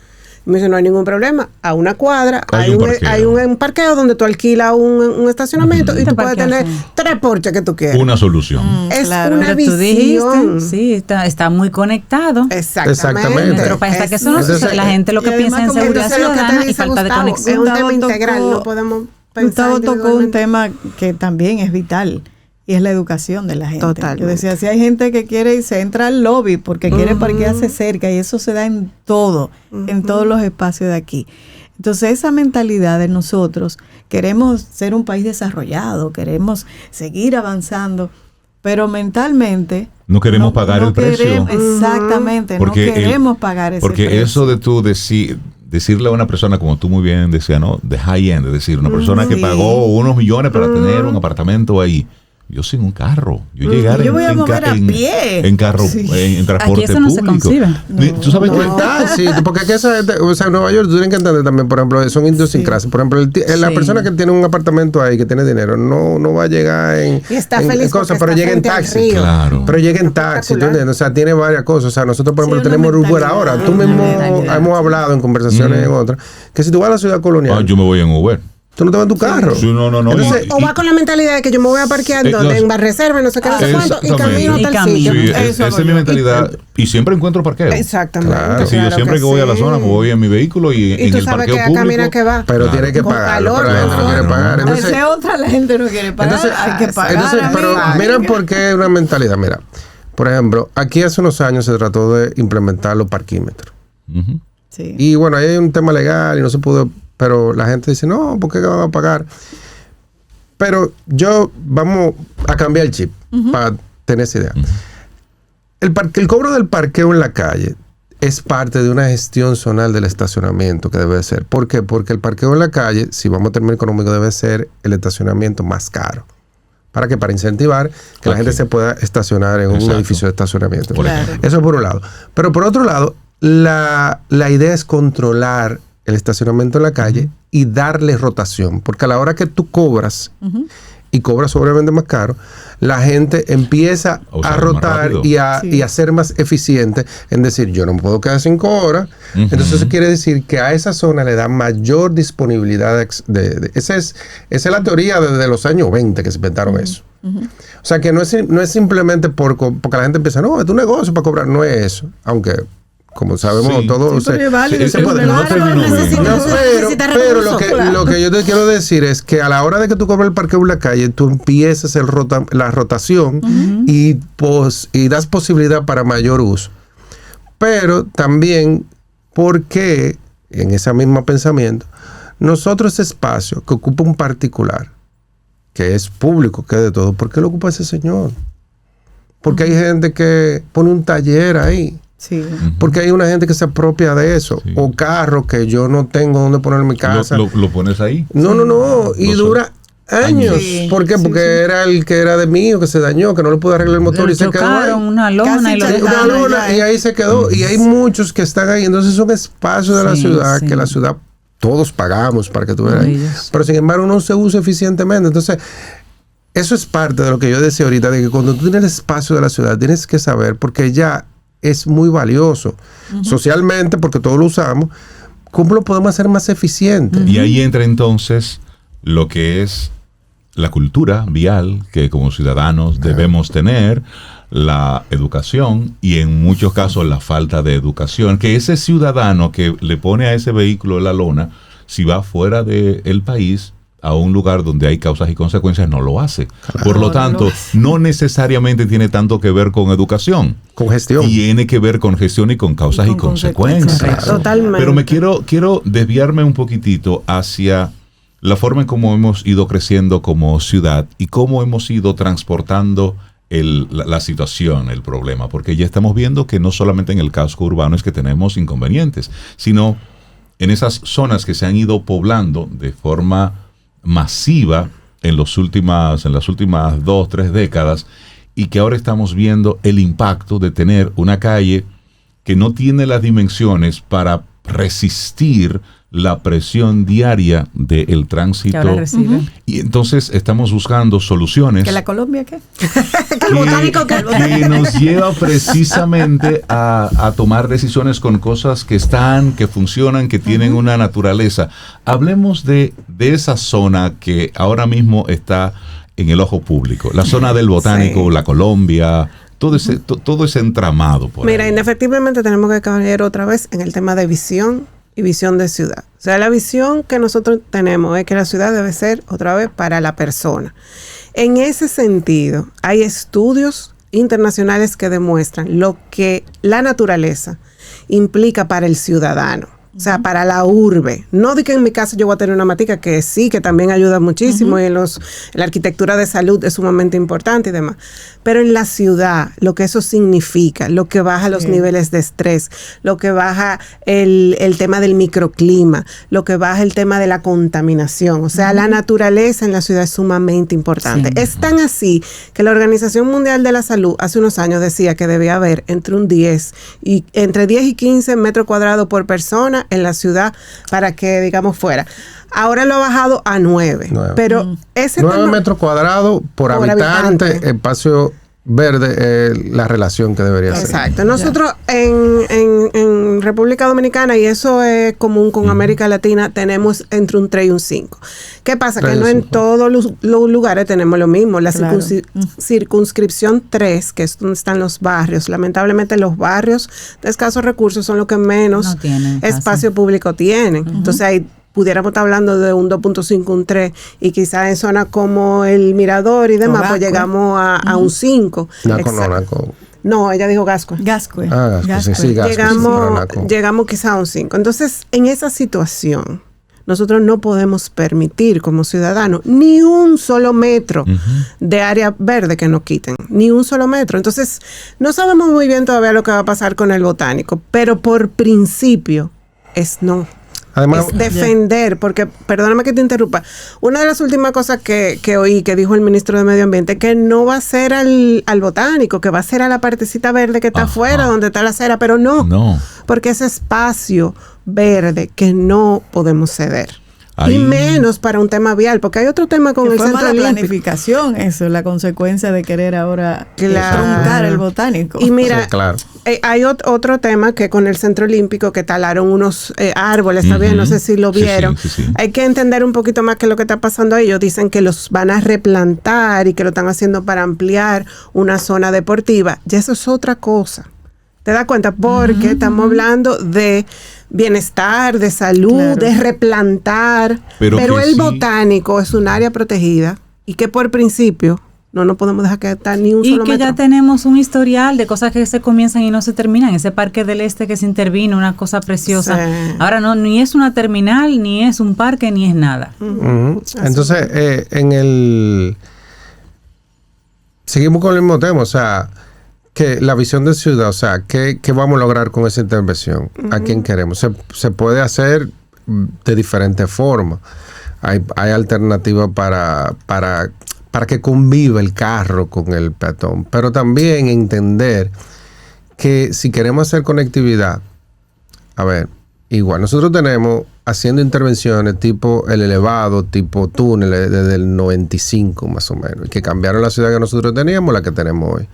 Me dice, no hay ningún problema. A una cuadra hay un parqueo donde tú alquilas un estacionamiento y tú puedes tener 3 Porsche que tú quieras.
Una solución.
Es
claro,
una
pero
visión.
Tú dijiste, sí, está muy conectado.
Exactamente.
Pero pasa que eso no sucede. La gente lo que piensa en seguridad ciudadana y falta de conexión.
Es un tema integral, no podemos pensar.
Gustavo tocó un tema que también es vital. Y es la educación de la gente.
Totalmente.
Yo decía, si hay gente que quiere y se entra al lobby porque quiere parquearse cerca, y eso se da en todo, en todos los espacios de aquí. Entonces, esa mentalidad de nosotros, queremos ser un país desarrollado, queremos seguir avanzando, pero mentalmente
no queremos pagar el precio.
Exactamente, no queremos pagar ese precio.
Porque eso de tú decirle a una persona, como tú muy bien decías, ¿no? De high end, es decir, una persona que pagó unos millones para tener un apartamento ahí. Yo sin un carro. Yo llegar
yo voy a mover a pie.
En carro, en transporte
aquí eso no
público.
Se concibe.
¿Tú sabes qué?
Sí, porque aquí en Nueva York tú tienes que entender también, por ejemplo, son idiosincrasias. Por ejemplo, la persona que tiene un apartamento ahí, que tiene dinero, no va a llegar en cosas, pero llega en taxi.
Claro.
Pero llega en taxi, ¿tú entiendes? O sea, tiene varias cosas. O sea, nosotros, por ejemplo, tenemos Uber ahora. Tú mismo hemos hablado en conversaciones en otras, que si tú vas a la ciudad colonial.
Yo me voy en Uber.
Tú no te vas en tu carro.
Sí, no.
Entonces, o vas con la mentalidad de que yo me voy a parquear en Barreserva, no sé qué, no sé cuánto, y camino hasta el sitio.
Sí, esa es mi mentalidad. Y siempre encuentro parqueo.
Exactamente.
Claro. Yo siempre que voy a la zona, me voy en mi vehículo y en el parqueo público.
Camina que va.
Pero tiene que pagar. Pero la gente no quiere pagar.
Entonces, la gente no quiere pagar. Entonces, hay que pagar.
Entonces, pero miren por qué es una mentalidad. Mira, por ejemplo, aquí hace unos años se trató de implementar los parquímetros.
Sí.
Y bueno, ahí hay un tema legal y no se pudo. Pero la gente dice, no, ¿por qué van a pagar? Pero vamos a cambiar el chip para tener esa idea. El cobro del parqueo en la calle es parte de una gestión zonal del estacionamiento que debe ser. ¿Por qué? Porque el parqueo en la calle, si vamos a término económico, debe ser el estacionamiento más caro. ¿Para qué? Para incentivar que la gente se pueda estacionar en un edificio de estacionamiento.
Claro.
Eso por un lado. Pero por otro lado, la idea es controlar el estacionamiento en la calle y darle rotación. Porque a la hora que tú cobras y cobras obviamente más caro, la gente empieza a rotar y a ser más eficiente en decir, yo no me puedo quedar 5 horas. Entonces eso quiere decir que a esa zona le da mayor disponibilidad. Esa es la teoría desde los años 20 que se inventaron eso. O sea que no es simplemente porque la gente empieza, no, es un negocio para cobrar. No es eso. Aunque como sabemos todos,
pero
lo que yo te quiero decir es que a la hora de que tú cobras el parqueo en la calle, tú empiezas la rotación y das posibilidad para mayor uso. Pero también, porque en ese mismo pensamiento, nosotros ese espacio que ocupa un particular, que es público, que es de todo, ¿por qué lo ocupa ese señor? Porque hay gente que pone un taller ahí.
Sí.
Porque hay una gente que se apropia de eso. O carros que yo no tengo donde poner en mi casa.
¿Lo pones ahí?
No. Y dura años.
Sí.
¿Por qué? Porque era el que era de mío, que se dañó, que no le pude arreglar el motor y se quedó ahí.
Una lona
y ahí se quedó. Y hay muchos que están ahí. Entonces son espacios de la ciudad que la ciudad todos pagamos para que tú veas ahí. Pero sin embargo no se usa eficientemente. Entonces eso es parte de lo que yo decía ahorita, de que cuando tú tienes el espacio de la ciudad tienes que saber, porque ya es muy valioso socialmente, porque todos lo usamos, ¿cómo lo podemos hacer más eficiente?
Y ahí entra entonces lo que es la cultura vial que como ciudadanos debemos tener, la educación y en muchos casos la falta de educación, que ese ciudadano que le pone a ese vehículo la lona, si va fuera del país a un lugar donde hay causas y consecuencias, no lo hace. Claro. Por lo tanto, no necesariamente tiene tanto que ver con educación.
Con gestión.
Tiene que ver con gestión y con causas y consecuencias.
Claro. Totalmente.
Pero quiero desviarme un poquitito hacia la forma en cómo hemos ido creciendo como ciudad y cómo hemos ido transportando la situación, el problema, porque ya estamos viendo que no solamente en el casco urbano es que tenemos inconvenientes, sino en esas zonas que se han ido poblando de forma masiva en las últimas 2-3 décadas, y que ahora estamos viendo el impacto de tener una calle que no tiene las dimensiones para resistir la presión diaria del tránsito.
Que ahora recibe.
Y entonces estamos buscando soluciones
¿Que la Colombia qué?
que nos lleva precisamente a tomar decisiones con cosas que funcionan, que tienen una naturaleza. Hablemos de esa zona que ahora mismo está en el ojo público, la zona del Botánico, la Colombia, todo ese entramado.
Mira, indefectiblemente tenemos que caer otra vez en el tema de visión y visión de ciudad. O sea, la visión que nosotros tenemos es que la ciudad debe ser otra vez para la persona. En ese sentido, hay estudios internacionales que demuestran lo que la naturaleza implica para el ciudadano. O sea, para la urbe. No de que en mi casa yo voy a tener una matica, que sí, que también ayuda muchísimo, y la arquitectura de salud es sumamente importante y demás. Pero en la ciudad, lo que eso significa, lo que baja los niveles de estrés, lo que baja el tema del microclima, lo que baja el tema de la contaminación. O sea, la naturaleza en la ciudad es sumamente importante. Sí. Es tan así que la Organización Mundial de la Salud hace unos años decía que debía haber entre 10 y 15 metros cuadrados por persona en la ciudad para que, digamos, fuera. Ahora lo ha bajado a 9. Pero ese
9 metros cuadrados por habitante, espacio verde, la relación que debería ser.
Exacto. Nosotros en República Dominicana, y eso es común con América Latina, tenemos entre un 3 y un 5. ¿Qué pasa? Que no en todos los lugares tenemos lo mismo. La circunscripción 3, que es donde están los barrios. Lamentablemente los barrios de escasos recursos son los que menos espacio público tienen. Entonces ahí pudiéramos estar hablando de un 2.5, un 3, y quizás en zonas como el Mirador y demás, pues llegamos a un 5. No, ella dijo Gascue.
Gascue.
Gascue. Sí,
llegamos quizás a un 5. Entonces, en esa situación, nosotros no podemos permitir como ciudadanos ni un solo metro de área verde que nos quiten, ni un solo metro. Entonces, no sabemos muy bien todavía lo que va a pasar con el Botánico, pero por principio es no. Además, es defender, porque, perdóname que te interrumpa, una de las últimas cosas que oí que dijo el ministro de Medio Ambiente, que no va a ser al Botánico, que va a ser a la partecita verde que está afuera, donde está la acera, pero no, porque ese espacio verde que no podemos ceder. Ahí. Y menos para un tema vial, porque hay otro tema con el Centro Olímpico.
La planificación, eso es la consecuencia de querer ahora truncar el Botánico.
Y mira, hay otro tema que con el Centro Olímpico, que talaron unos árboles, está bien, no sé si lo vieron. Sí. Hay que entender un poquito más qué es lo que está pasando ahí. Ellos dicen que los van a replantar y que lo están haciendo para ampliar una zona deportiva. Y eso es otra cosa. ¿Te das cuenta? Porque estamos hablando de bienestar, de salud, de replantar. Pero el Botánico es un área protegida y que por principio no nos podemos dejar que estar ni un solo metro.
Y que ya tenemos un historial de cosas que se comienzan y no se terminan. Ese Parque del Este que se intervino, una cosa preciosa. Sí. Ahora no, ni es una terminal, ni es un parque, ni es nada.
Entonces, seguimos con el mismo tema, o sea, que la visión de ciudad, o sea, ¿qué vamos a lograr con esa intervención? ¿A quién queremos? Se puede hacer de diferentes formas. Hay alternativas para que conviva el carro con el peatón, pero también entender que si queremos hacer conectividad, igual nosotros tenemos haciendo intervenciones tipo el elevado, tipo túneles desde el 95 más o menos, que cambiaron la ciudad que nosotros teníamos, la que tenemos hoy.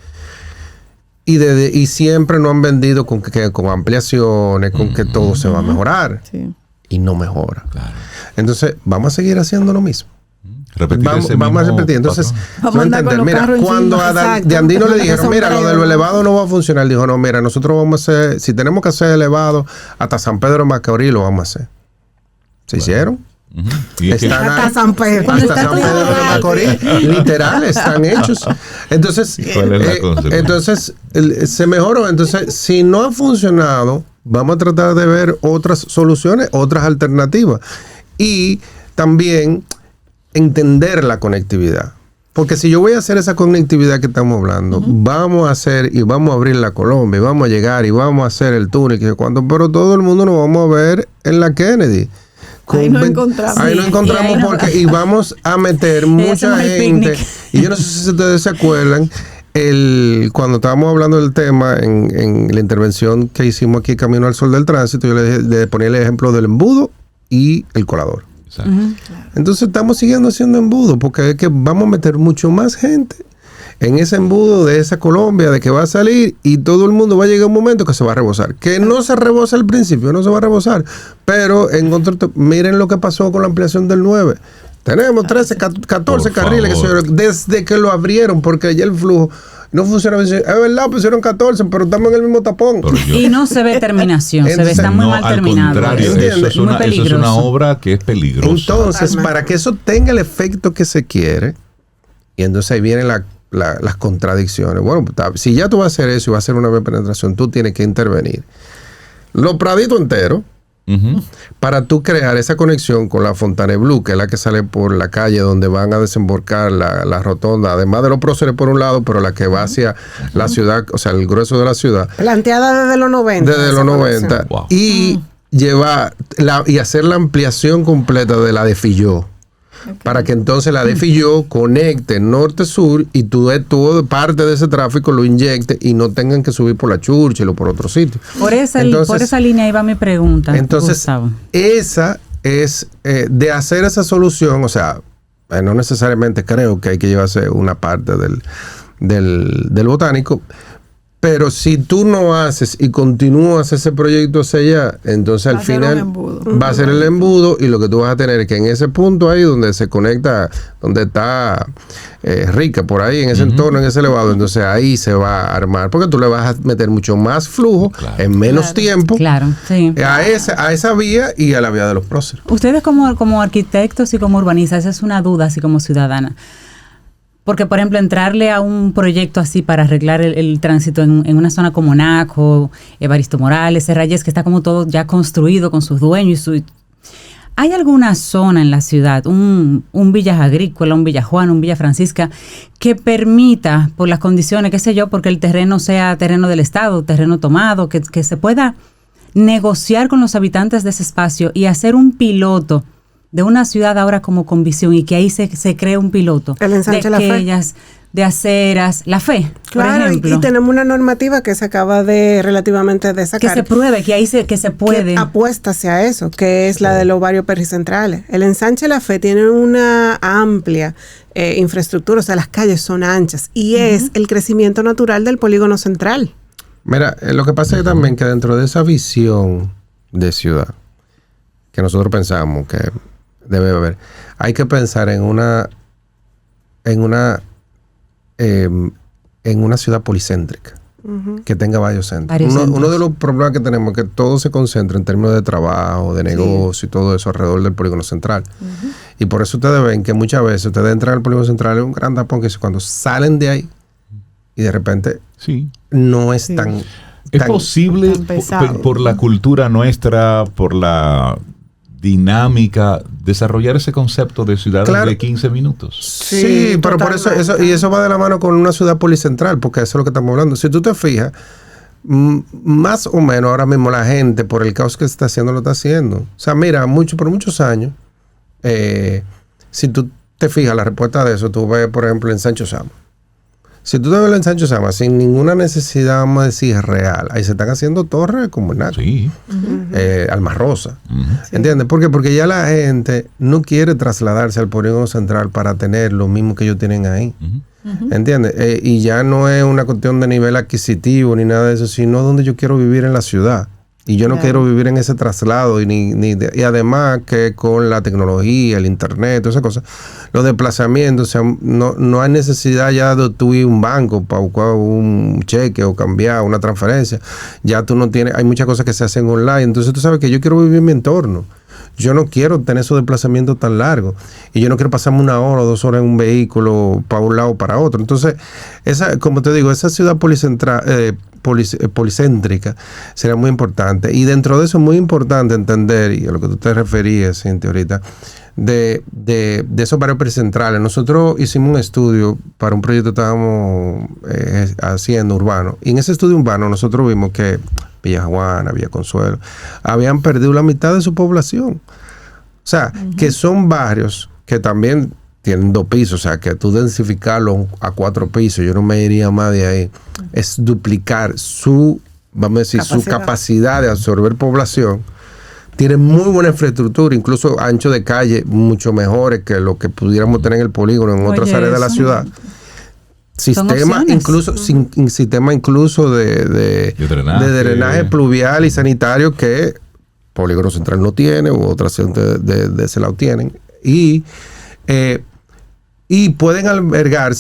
Y siempre nos han vendido con ampliaciones, con que todo se va a mejorar. Sí. Y no mejora. Claro. Entonces, vamos a seguir haciendo lo mismo. Vamos a repetir. Entonces, no entender. Mira, cuando a Andino le dijeron, mira, lo del elevado no va a funcionar, dijo, no, mira, nosotros vamos a hacer, si tenemos que hacer elevado hasta San Pedro de Macorís, lo vamos a hacer. ¿Se hicieron?
Hasta San Pedro
de Macorís, literal, están hechos. Entonces, se mejoró. Entonces, si no ha funcionado, vamos a tratar de ver otras soluciones, otras alternativas. Y también entender la conectividad. Porque si yo voy a hacer esa conectividad que estamos hablando, vamos a hacer y vamos a abrir la Colombia, y vamos a llegar y vamos a hacer el túnel, pero todo el mundo nos vamos a ver en la Kennedy.
Ahí nos encontramos.
Ahí nos encontramos y vamos a meter mucha gente. Y yo no sé si ustedes se acuerdan, cuando estábamos hablando del tema en la intervención que hicimos aquí Camino al Sol del Tránsito, yo le ponía el ejemplo del embudo y el colador. Entonces estamos siguiendo haciendo embudo porque es que vamos a meter mucho más gente en ese embudo de esa Colombia, de que va a salir y todo el mundo va a llegar un momento que se va a rebosar. Que no se rebosa al principio, no se va a rebosar. Pero miren lo que pasó con la ampliación del 9. Tenemos 13, 14 carriles desde que lo abrieron, porque ya el flujo no funciona. Es verdad, pusieron 14, pero estamos en el mismo tapón.
Y no se ve terminación, está muy mal terminado.
Al contrario, eso es una obra que es peligrosa.
Entonces, para que eso tenga el efecto que se quiere, y entonces ahí vienen las contradicciones. Bueno, si ya tú vas a hacer eso y vas a hacer una penetración, tú tienes que intervenir los praditos enteros para tú crear esa conexión con la Fontainebleau, que es la que sale por la calle donde van a desembocar la rotonda, además de los próceres por un lado, pero la que va hacia la ciudad, o sea, el grueso de la ciudad.
Planteada desde los 90.
Desde los 90. Wow. Y llevar y hacer la ampliación completa de la de Filló. Para que entonces la de Filló conecte norte-sur y tú parte de ese tráfico lo inyectes y no tengan que subir por la Churchill o por otro sitio.
Por esa línea iba mi pregunta.
Entonces,
Gustavo,
esa es de hacer esa solución, o sea, no necesariamente creo que hay que llevarse una parte del botánico, pero si tú no haces y continúas ese proyecto hacia allá, entonces al final va a ser el embudo y lo que tú vas a tener es que en ese punto ahí donde se conecta, donde está Rica, por ahí en ese entorno, en ese elevado, entonces ahí se va a armar, porque tú le vas a meter mucho más flujo en menos tiempo a esa vía y a la vía de los próceres.
Ustedes como arquitectos y como urbanistas, esa es una duda así como ciudadana. Porque, por ejemplo, entrarle a un proyecto así para arreglar el tránsito en una zona como Naco, Evaristo Morales, Serrayes, que está como todo ya construido con sus dueños. ¿Hay alguna zona en la ciudad, un Villa Agrícola, un Villa Juan, un Villa Francisca, que permita, por las condiciones, qué sé yo, porque el terreno sea terreno del Estado, terreno tomado, que se pueda negociar con los habitantes de ese espacio y hacer un piloto de una ciudad ahora como con visión y que ahí se cree un piloto
el ensanche
de calles, de aceras, la fe,
claro, por ejemplo. Y tenemos una normativa que se acaba relativamente de sacar.
Que se pruebe, que se puede.
Que apuesta hacia eso, que es la de los barrios pericentrales. El ensanche La Fe tiene una amplia infraestructura, o sea, las calles son anchas y es el crecimiento natural del polígono central.
Mira, lo que pasa es también que dentro de esa visión de ciudad que nosotros pensamos que debe haber, hay que pensar en una ciudad policéntrica que tenga varios centros. Uno de los problemas que tenemos es que todo se concentra en términos de trabajo, de negocio y todo eso alrededor del polígono central. Y por eso ustedes ven que muchas veces ustedes entran al polígono central, es un gran tapón que cuando salen de ahí y de repente no es tan...
Es posible por la cultura nuestra, por la dinámica, desarrollar ese concepto de ciudad de 15 minutos.
Sí, pero por eso va de la mano con una ciudad policentral, porque eso es lo que estamos hablando. Si tú te fijas, más o menos ahora mismo la gente, por el caos que se está haciendo, lo está haciendo. O sea, mira, por muchos años, si tú te fijas la respuesta de eso, tú ves, por ejemplo, en Sancho Sama. Si tú te ves en Sancho Sama sin ninguna necesidad, vamos a decir, real, ahí se están haciendo torres como en Naco. Sí. Alma Rosa. ¿Entiendes? ¿Por qué? Porque ya la gente no quiere trasladarse al polígono central para tener lo mismo que ellos tienen ahí. ¿Entiendes? Y ya no es una cuestión de nivel adquisitivo ni nada de eso, sino donde yo quiero vivir en la ciudad. Y yo no quiero vivir en ese traslado y además que con la tecnología, el internet, todas esas cosas, los desplazamientos, o sea, no hay necesidad ya de tú ir a un banco para buscar un cheque o cambiar una transferencia. Ya tú no tienes, hay muchas cosas que se hacen online. Entonces tú sabes que yo quiero vivir en mi entorno. Yo no quiero tener esos desplazamientos tan largos. Y yo no quiero pasarme 1 hora o 2 horas en un vehículo para un lado o para otro. Entonces, como te digo, esa ciudad policéntrica será muy importante. Y dentro de eso es muy importante entender, y a lo que tú te referías, Cintia, ahorita, de esos barrios pericentrales. Nosotros hicimos un estudio para un proyecto que estábamos haciendo urbano. Y en ese estudio urbano nosotros vimos que Villa Juana, Villa Consuelo, habían perdido la mitad de su población. O sea, que son barrios que también tienen 2 pisos. O sea, que tú densificarlo a 4 pisos, yo no me iría más de ahí. Es duplicar su capacidad de absorber población. Tiene muy buena infraestructura, incluso ancho de calle mucho mejores que lo que pudiéramos tener en el polígono en otras áreas de la ciudad. Sistema incluso, sistema incluso de drenaje pluvial y sanitario que Polígono Central no tiene, u otras de ese lado tienen. Y pueden albergar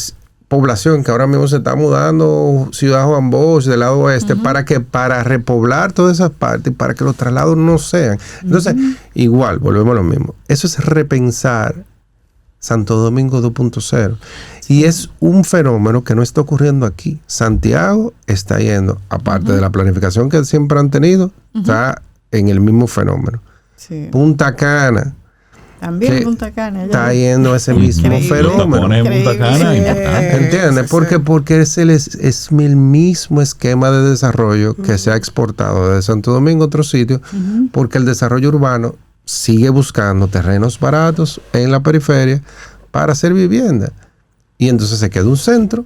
población que ahora mismo se está mudando Ciudad Juan Bosch del lado oeste para repoblar todas esas partes y para que los traslados no sean. Entonces, igual, volvemos a lo mismo. Eso es repensar Santo Domingo 2.0. Y es un fenómeno que no está ocurriendo aquí. Santiago está yendo, aparte de la planificación que siempre han tenido, está en el mismo fenómeno. Sí. Punta Cana.
También Punta Cana.
Está yendo ese mismo fenómeno.
Punta Cana,
¿entiendes? Porque es el mismo esquema de desarrollo que se ha exportado desde Santo Domingo a otros sitios, porque el desarrollo urbano sigue buscando terrenos baratos en la periferia para hacer vivienda. Y entonces se queda un centro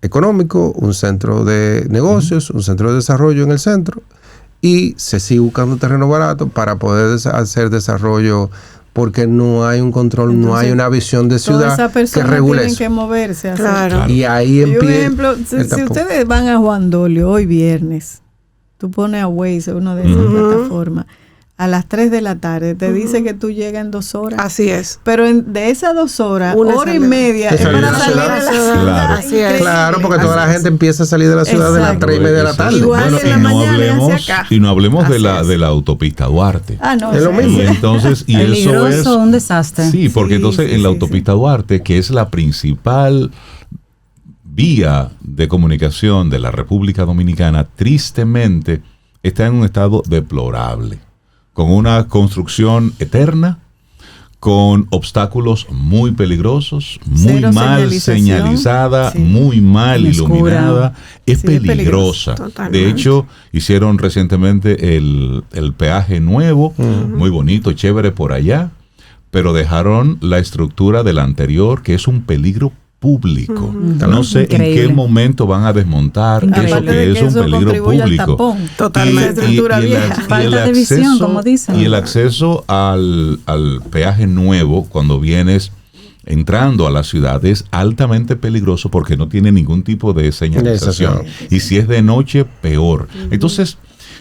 económico, un centro de negocios, un centro de desarrollo en el centro, y se sigue buscando terreno barato para poder hacer desarrollo, porque no hay un control, entonces, no hay una visión de ciudad que regule eso.
Tienen que moverse.
Claro.
Y ahí empieza.
Por ejemplo, si ustedes van a Juan Dolio hoy viernes, tú pones a Waze, una de esas plataformas, a las 3 de la tarde, te dice que tú llegas en 2 horas.
Así es.
Pero de esas 2 horas, hora y media es para salir de la ciudad.
Claro.
Así es.
Claro, porque toda la gente empieza a salir de la ciudad de las 3:30 de la tarde.
Igual en la mañana hacia acá.
Y no hablemos de la autopista Duarte.
No,
es lo mismo.
Y entonces, y eso es
un desastre.
Sí, porque entonces en la autopista Duarte, que es la principal vía de comunicación de la República Dominicana, tristemente está en un estado deplorable, con una construcción eterna, con obstáculos muy peligrosos, muy mal señalizada, muy mal iluminada. Es peligrosa. De hecho, hicieron recientemente el peaje nuevo, muy bonito, chévere por allá, pero dejaron la estructura de la anterior, que es un peligro público. No sé
Increíble.
en qué momento van a desmontar eso que es un peligro público.
Totalmente.
Falta de visión, como dicen.
Y el acceso al peaje nuevo, cuando vienes entrando a la ciudad, es altamente peligroso porque no tiene ningún tipo de señalización. Y si es de noche, peor. Entonces,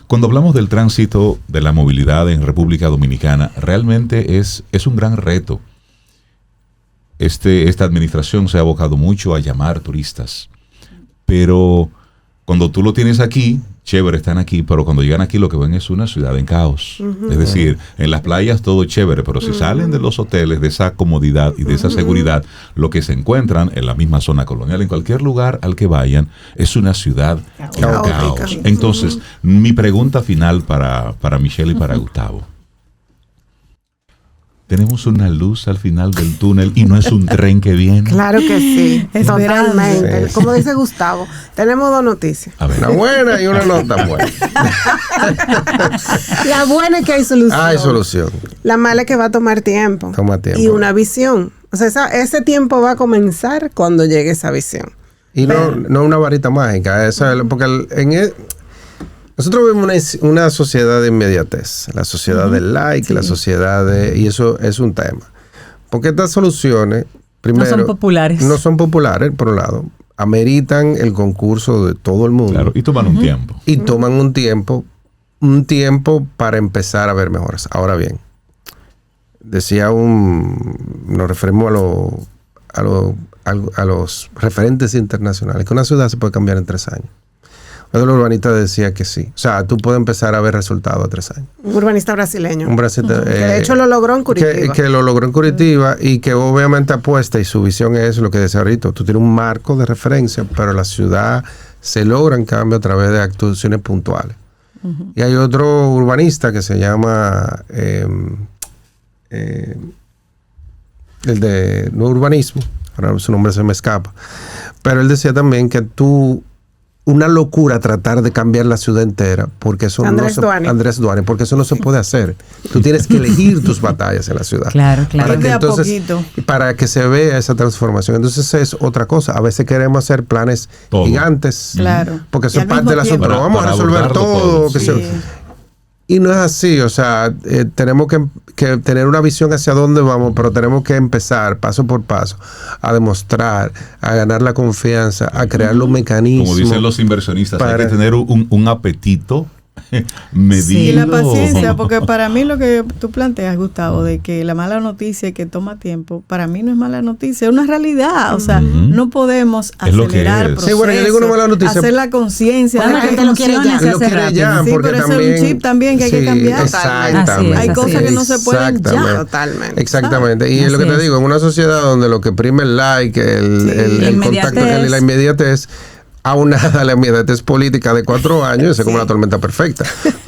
cuando hablamos del tránsito, de la movilidad en República Dominicana, realmente es un gran reto. Esta administración se ha abocado mucho a llamar turistas, pero cuando tú lo tienes aquí, chévere, están aquí, pero cuando llegan aquí lo que ven es una ciudad en caos. Es decir, en las playas todo chévere, pero si salen de los hoteles, de esa comodidad y de esa seguridad, lo que se encuentran en la misma zona colonial, en cualquier lugar al que vayan, es una ciudad en caos. Entonces, mi pregunta final para Michelle y para Gustavo. Tenemos una luz al final del túnel y no es un tren que viene.
Claro que sí, totalmente.
Sí.
Como dice Gustavo, tenemos 2 noticias.
A ver.
Una buena y una no tan buena.
La buena es que hay solución.
Hay solución.
La mala es que va a tomar tiempo.
Toma tiempo.
Y una visión. O sea, ese tiempo va a comenzar cuando llegue esa visión.
Y no una varita mágica. Porque nosotros vivimos una sociedad de inmediatez, la sociedad del like, la sociedad y eso es un tema. Porque estas soluciones, primero,
no son populares,
por un lado, ameritan el concurso de todo el mundo.
Claro, y toman un tiempo.
Y toman un tiempo para empezar a ver mejoras. Ahora bien, nos referimos a los referentes internacionales, que una ciudad se puede cambiar en 3 años. Uno de los urbanistas decía que sí. O sea, tú puedes empezar a ver resultados a 3 años.
Un urbanista brasileño.
Un brasileño.
Que de hecho lo logró en Curitiba.
Que lo logró en Curitiba y que obviamente apuesta, y su visión es lo que decía ahorita. Tú tienes un marco de referencia, pero la ciudad se logra en cambio a través de actuaciones puntuales. Y hay otro urbanista que se llama el de nuevo urbanismo, ahora su nombre se me escapa, pero él decía también que una locura tratar de cambiar la ciudad entera, porque eso
Andrés Duane,
porque eso no se puede hacer. Tú tienes que elegir tus batallas en la ciudad.
Claro.
Para que se vea esa transformación. Entonces es otra cosa. A veces queremos hacer planes gigantes,
claro,
porque eso es parte de la ciudad, pero vamos a resolver todo. Y no es así, o sea, tenemos que tener una visión hacia dónde vamos, pero tenemos que empezar paso por paso a demostrar, a ganar la confianza, a crear los mecanismos.
Como dicen los inversionistas, hay que tener un apetito medido.
Y la paciencia, porque para mí lo que tú planteas, Gustavo, de que la mala noticia que toma tiempo, para mí no es mala noticia, es una realidad. O sea, no podemos acelerar procesos,
sí, bueno, yo digo una mala noticia,
hacer la conciencia.
Bueno, la gente lo quiere ya.
Lo quiere ya,
sí,
porque
pero
también,
es un chip también que hay que cambiar.
Exactamente.
Hay cosas que no se pueden ya.
Totalmente.
Exactamente. Y es lo que te digo, en una sociedad donde lo que prime el like, el contacto, la inmediatez, aunada a la inmediatez política de 4 años, es como una tormenta perfecta.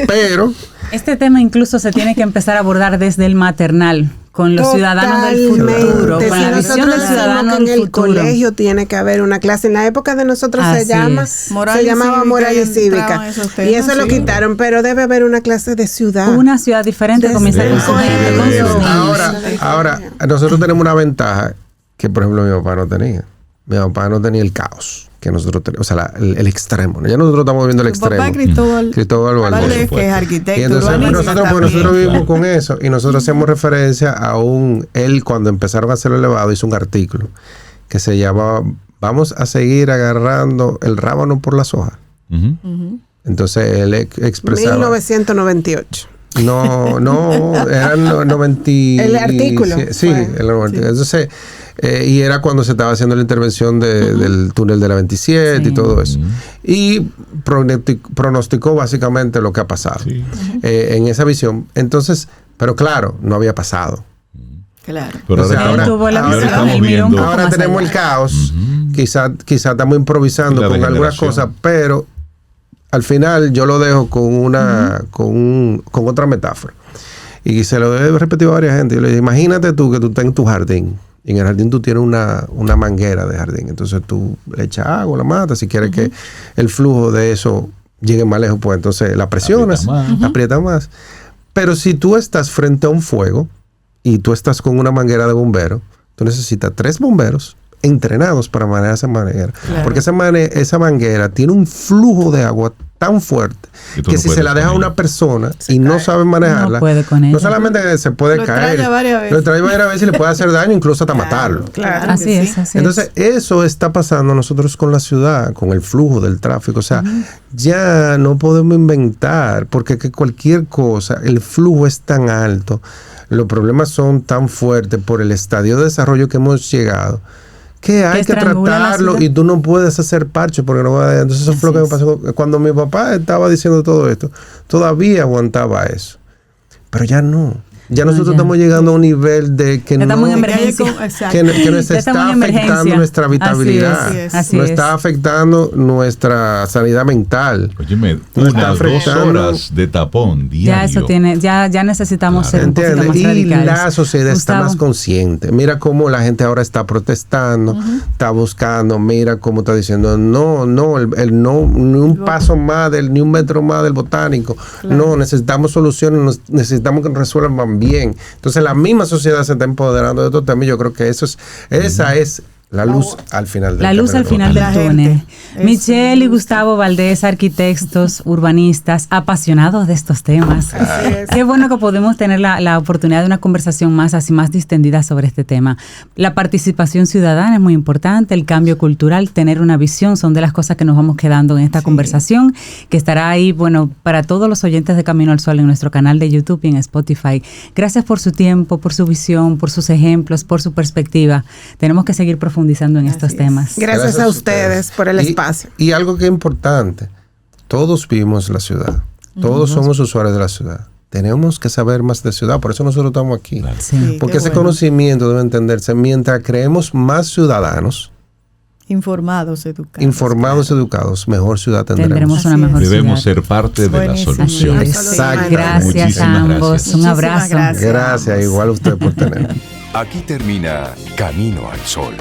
Pero
este tema incluso se tiene que empezar a abordar desde el maternal, con los ciudadanos del futuro, con la visión del ciudadano del futuro.
En el colegio tiene que haber una clase. En la época de nosotros se llamaba moral y cívica. Y eso lo quitaron, pero debe haber una clase de ciudad.
Una ciudad diferente comienza con sus niños.
Ahora, nosotros tenemos una ventaja que, por ejemplo, mi papá no tenía. Mi papá no tenía el caos que nosotros tenemos, o sea, el extremo. Ya nosotros estamos viendo el extremo.
Papá
Cristóbal
Valdés, que es arquitecto.
Y entonces nosotros vivimos con eso y nosotros hacemos referencia a él cuando empezaron a hacerlo elevado, hizo un artículo que se llamaba "Vamos a seguir agarrando el rábano por las hojas". Entonces él expresaba
1998.
No, eran 90.
El artículo.
Sí, el 90. Entonces, y era cuando se estaba haciendo la intervención del túnel de la 27 y todo eso. Y pronosticó básicamente lo que ha pasado en esa visión. Entonces, pero claro, no había pasado.
Claro.
Pero
ahora tenemos el caos. Quizá estamos improvisando con algunas cosas, pero al final yo lo dejo con con otra metáfora. Y se lo he repetido a varias gente. Yo le digo, imagínate tú que tú estás en tu jardín. Y en el jardín tú tienes una manguera de jardín. Entonces tú le echas agua, la matas. Si quieres que el flujo de eso llegue más lejos, pues entonces la presionas, aprieta más. Pero si tú estás frente a un fuego y tú estás con una manguera de bombero, tú necesitas 3 bomberos entrenados para manejar esa manguera. Claro. Porque esa manguera tiene un flujo de agua tan fuerte que si se la deja a una persona y no sabe manejarla, no solamente se puede caer, lo trae varias veces y le puede hacer daño, incluso hasta matarlo.
Claro, así es.
Entonces, eso está pasando a nosotros con la ciudad, con el flujo del tráfico. O sea, ya no podemos inventar, porque que cualquier cosa, el flujo es tan alto, los problemas son tan fuertes por el estadio de desarrollo que hemos llegado, que hay que tratarlo y tú no puedes hacer parche porque no va a... Entonces eso fue lo que me pasó cuando mi papá estaba diciendo todo esto. Todavía aguantaba eso, pero ya no. Ya nosotros estamos llegando a un nivel de que
estamos
no,
en emergencia.
que nos está afectando nuestra vitabilidad, nos está afectando nuestra sanidad mental.
Óyeme, unas 2 horas de tapón diario.
Ya necesitamos ser un poquito más radicales.
Y la sociedad está más consciente. Mira cómo la gente ahora está protestando, está buscando, mira cómo está diciendo, no, ni un paso más, ni un metro más del botánico. Claro. No, necesitamos soluciones, necesitamos que nos resuelvan bien. Entonces la misma sociedad se está empoderando de estos temas y yo creo que esa es la luz al final del
túnel. Michelle y Gustavo Valdés, arquitectos, urbanistas, apasionados de estos temas. Qué bueno que podemos tener la oportunidad de una conversación más distendida sobre este tema. La participación ciudadana es muy importante, el cambio cultural, tener una visión, son de las cosas que nos vamos quedando en esta conversación, que estará ahí, para todos los oyentes de Camino al Sol en nuestro canal de YouTube y en Spotify. Gracias por su tiempo, por su visión, por sus ejemplos, por su perspectiva. Tenemos que seguir profundizando en estos temas.
Gracias a ustedes por el espacio.
Y algo que es importante, todos vivimos la ciudad, todos somos usuarios de la ciudad. Tenemos que saber más de ciudad, por eso nosotros estamos aquí. Porque ese conocimiento debe entenderse. Mientras creemos más ciudadanos,
Informados, educados.
Informados, educados, mejor ciudad tendremos.
Una mejor
Debemos
ciudad.
ser parte de la
Buenísimo.
solución.
Exacto.
Gracias
Muchísimas
a ambos.
gracias.
Un
Muchísimas
abrazo.
gracias.
Gracias, igual usted por tener.
Aquí termina Camino al Sol.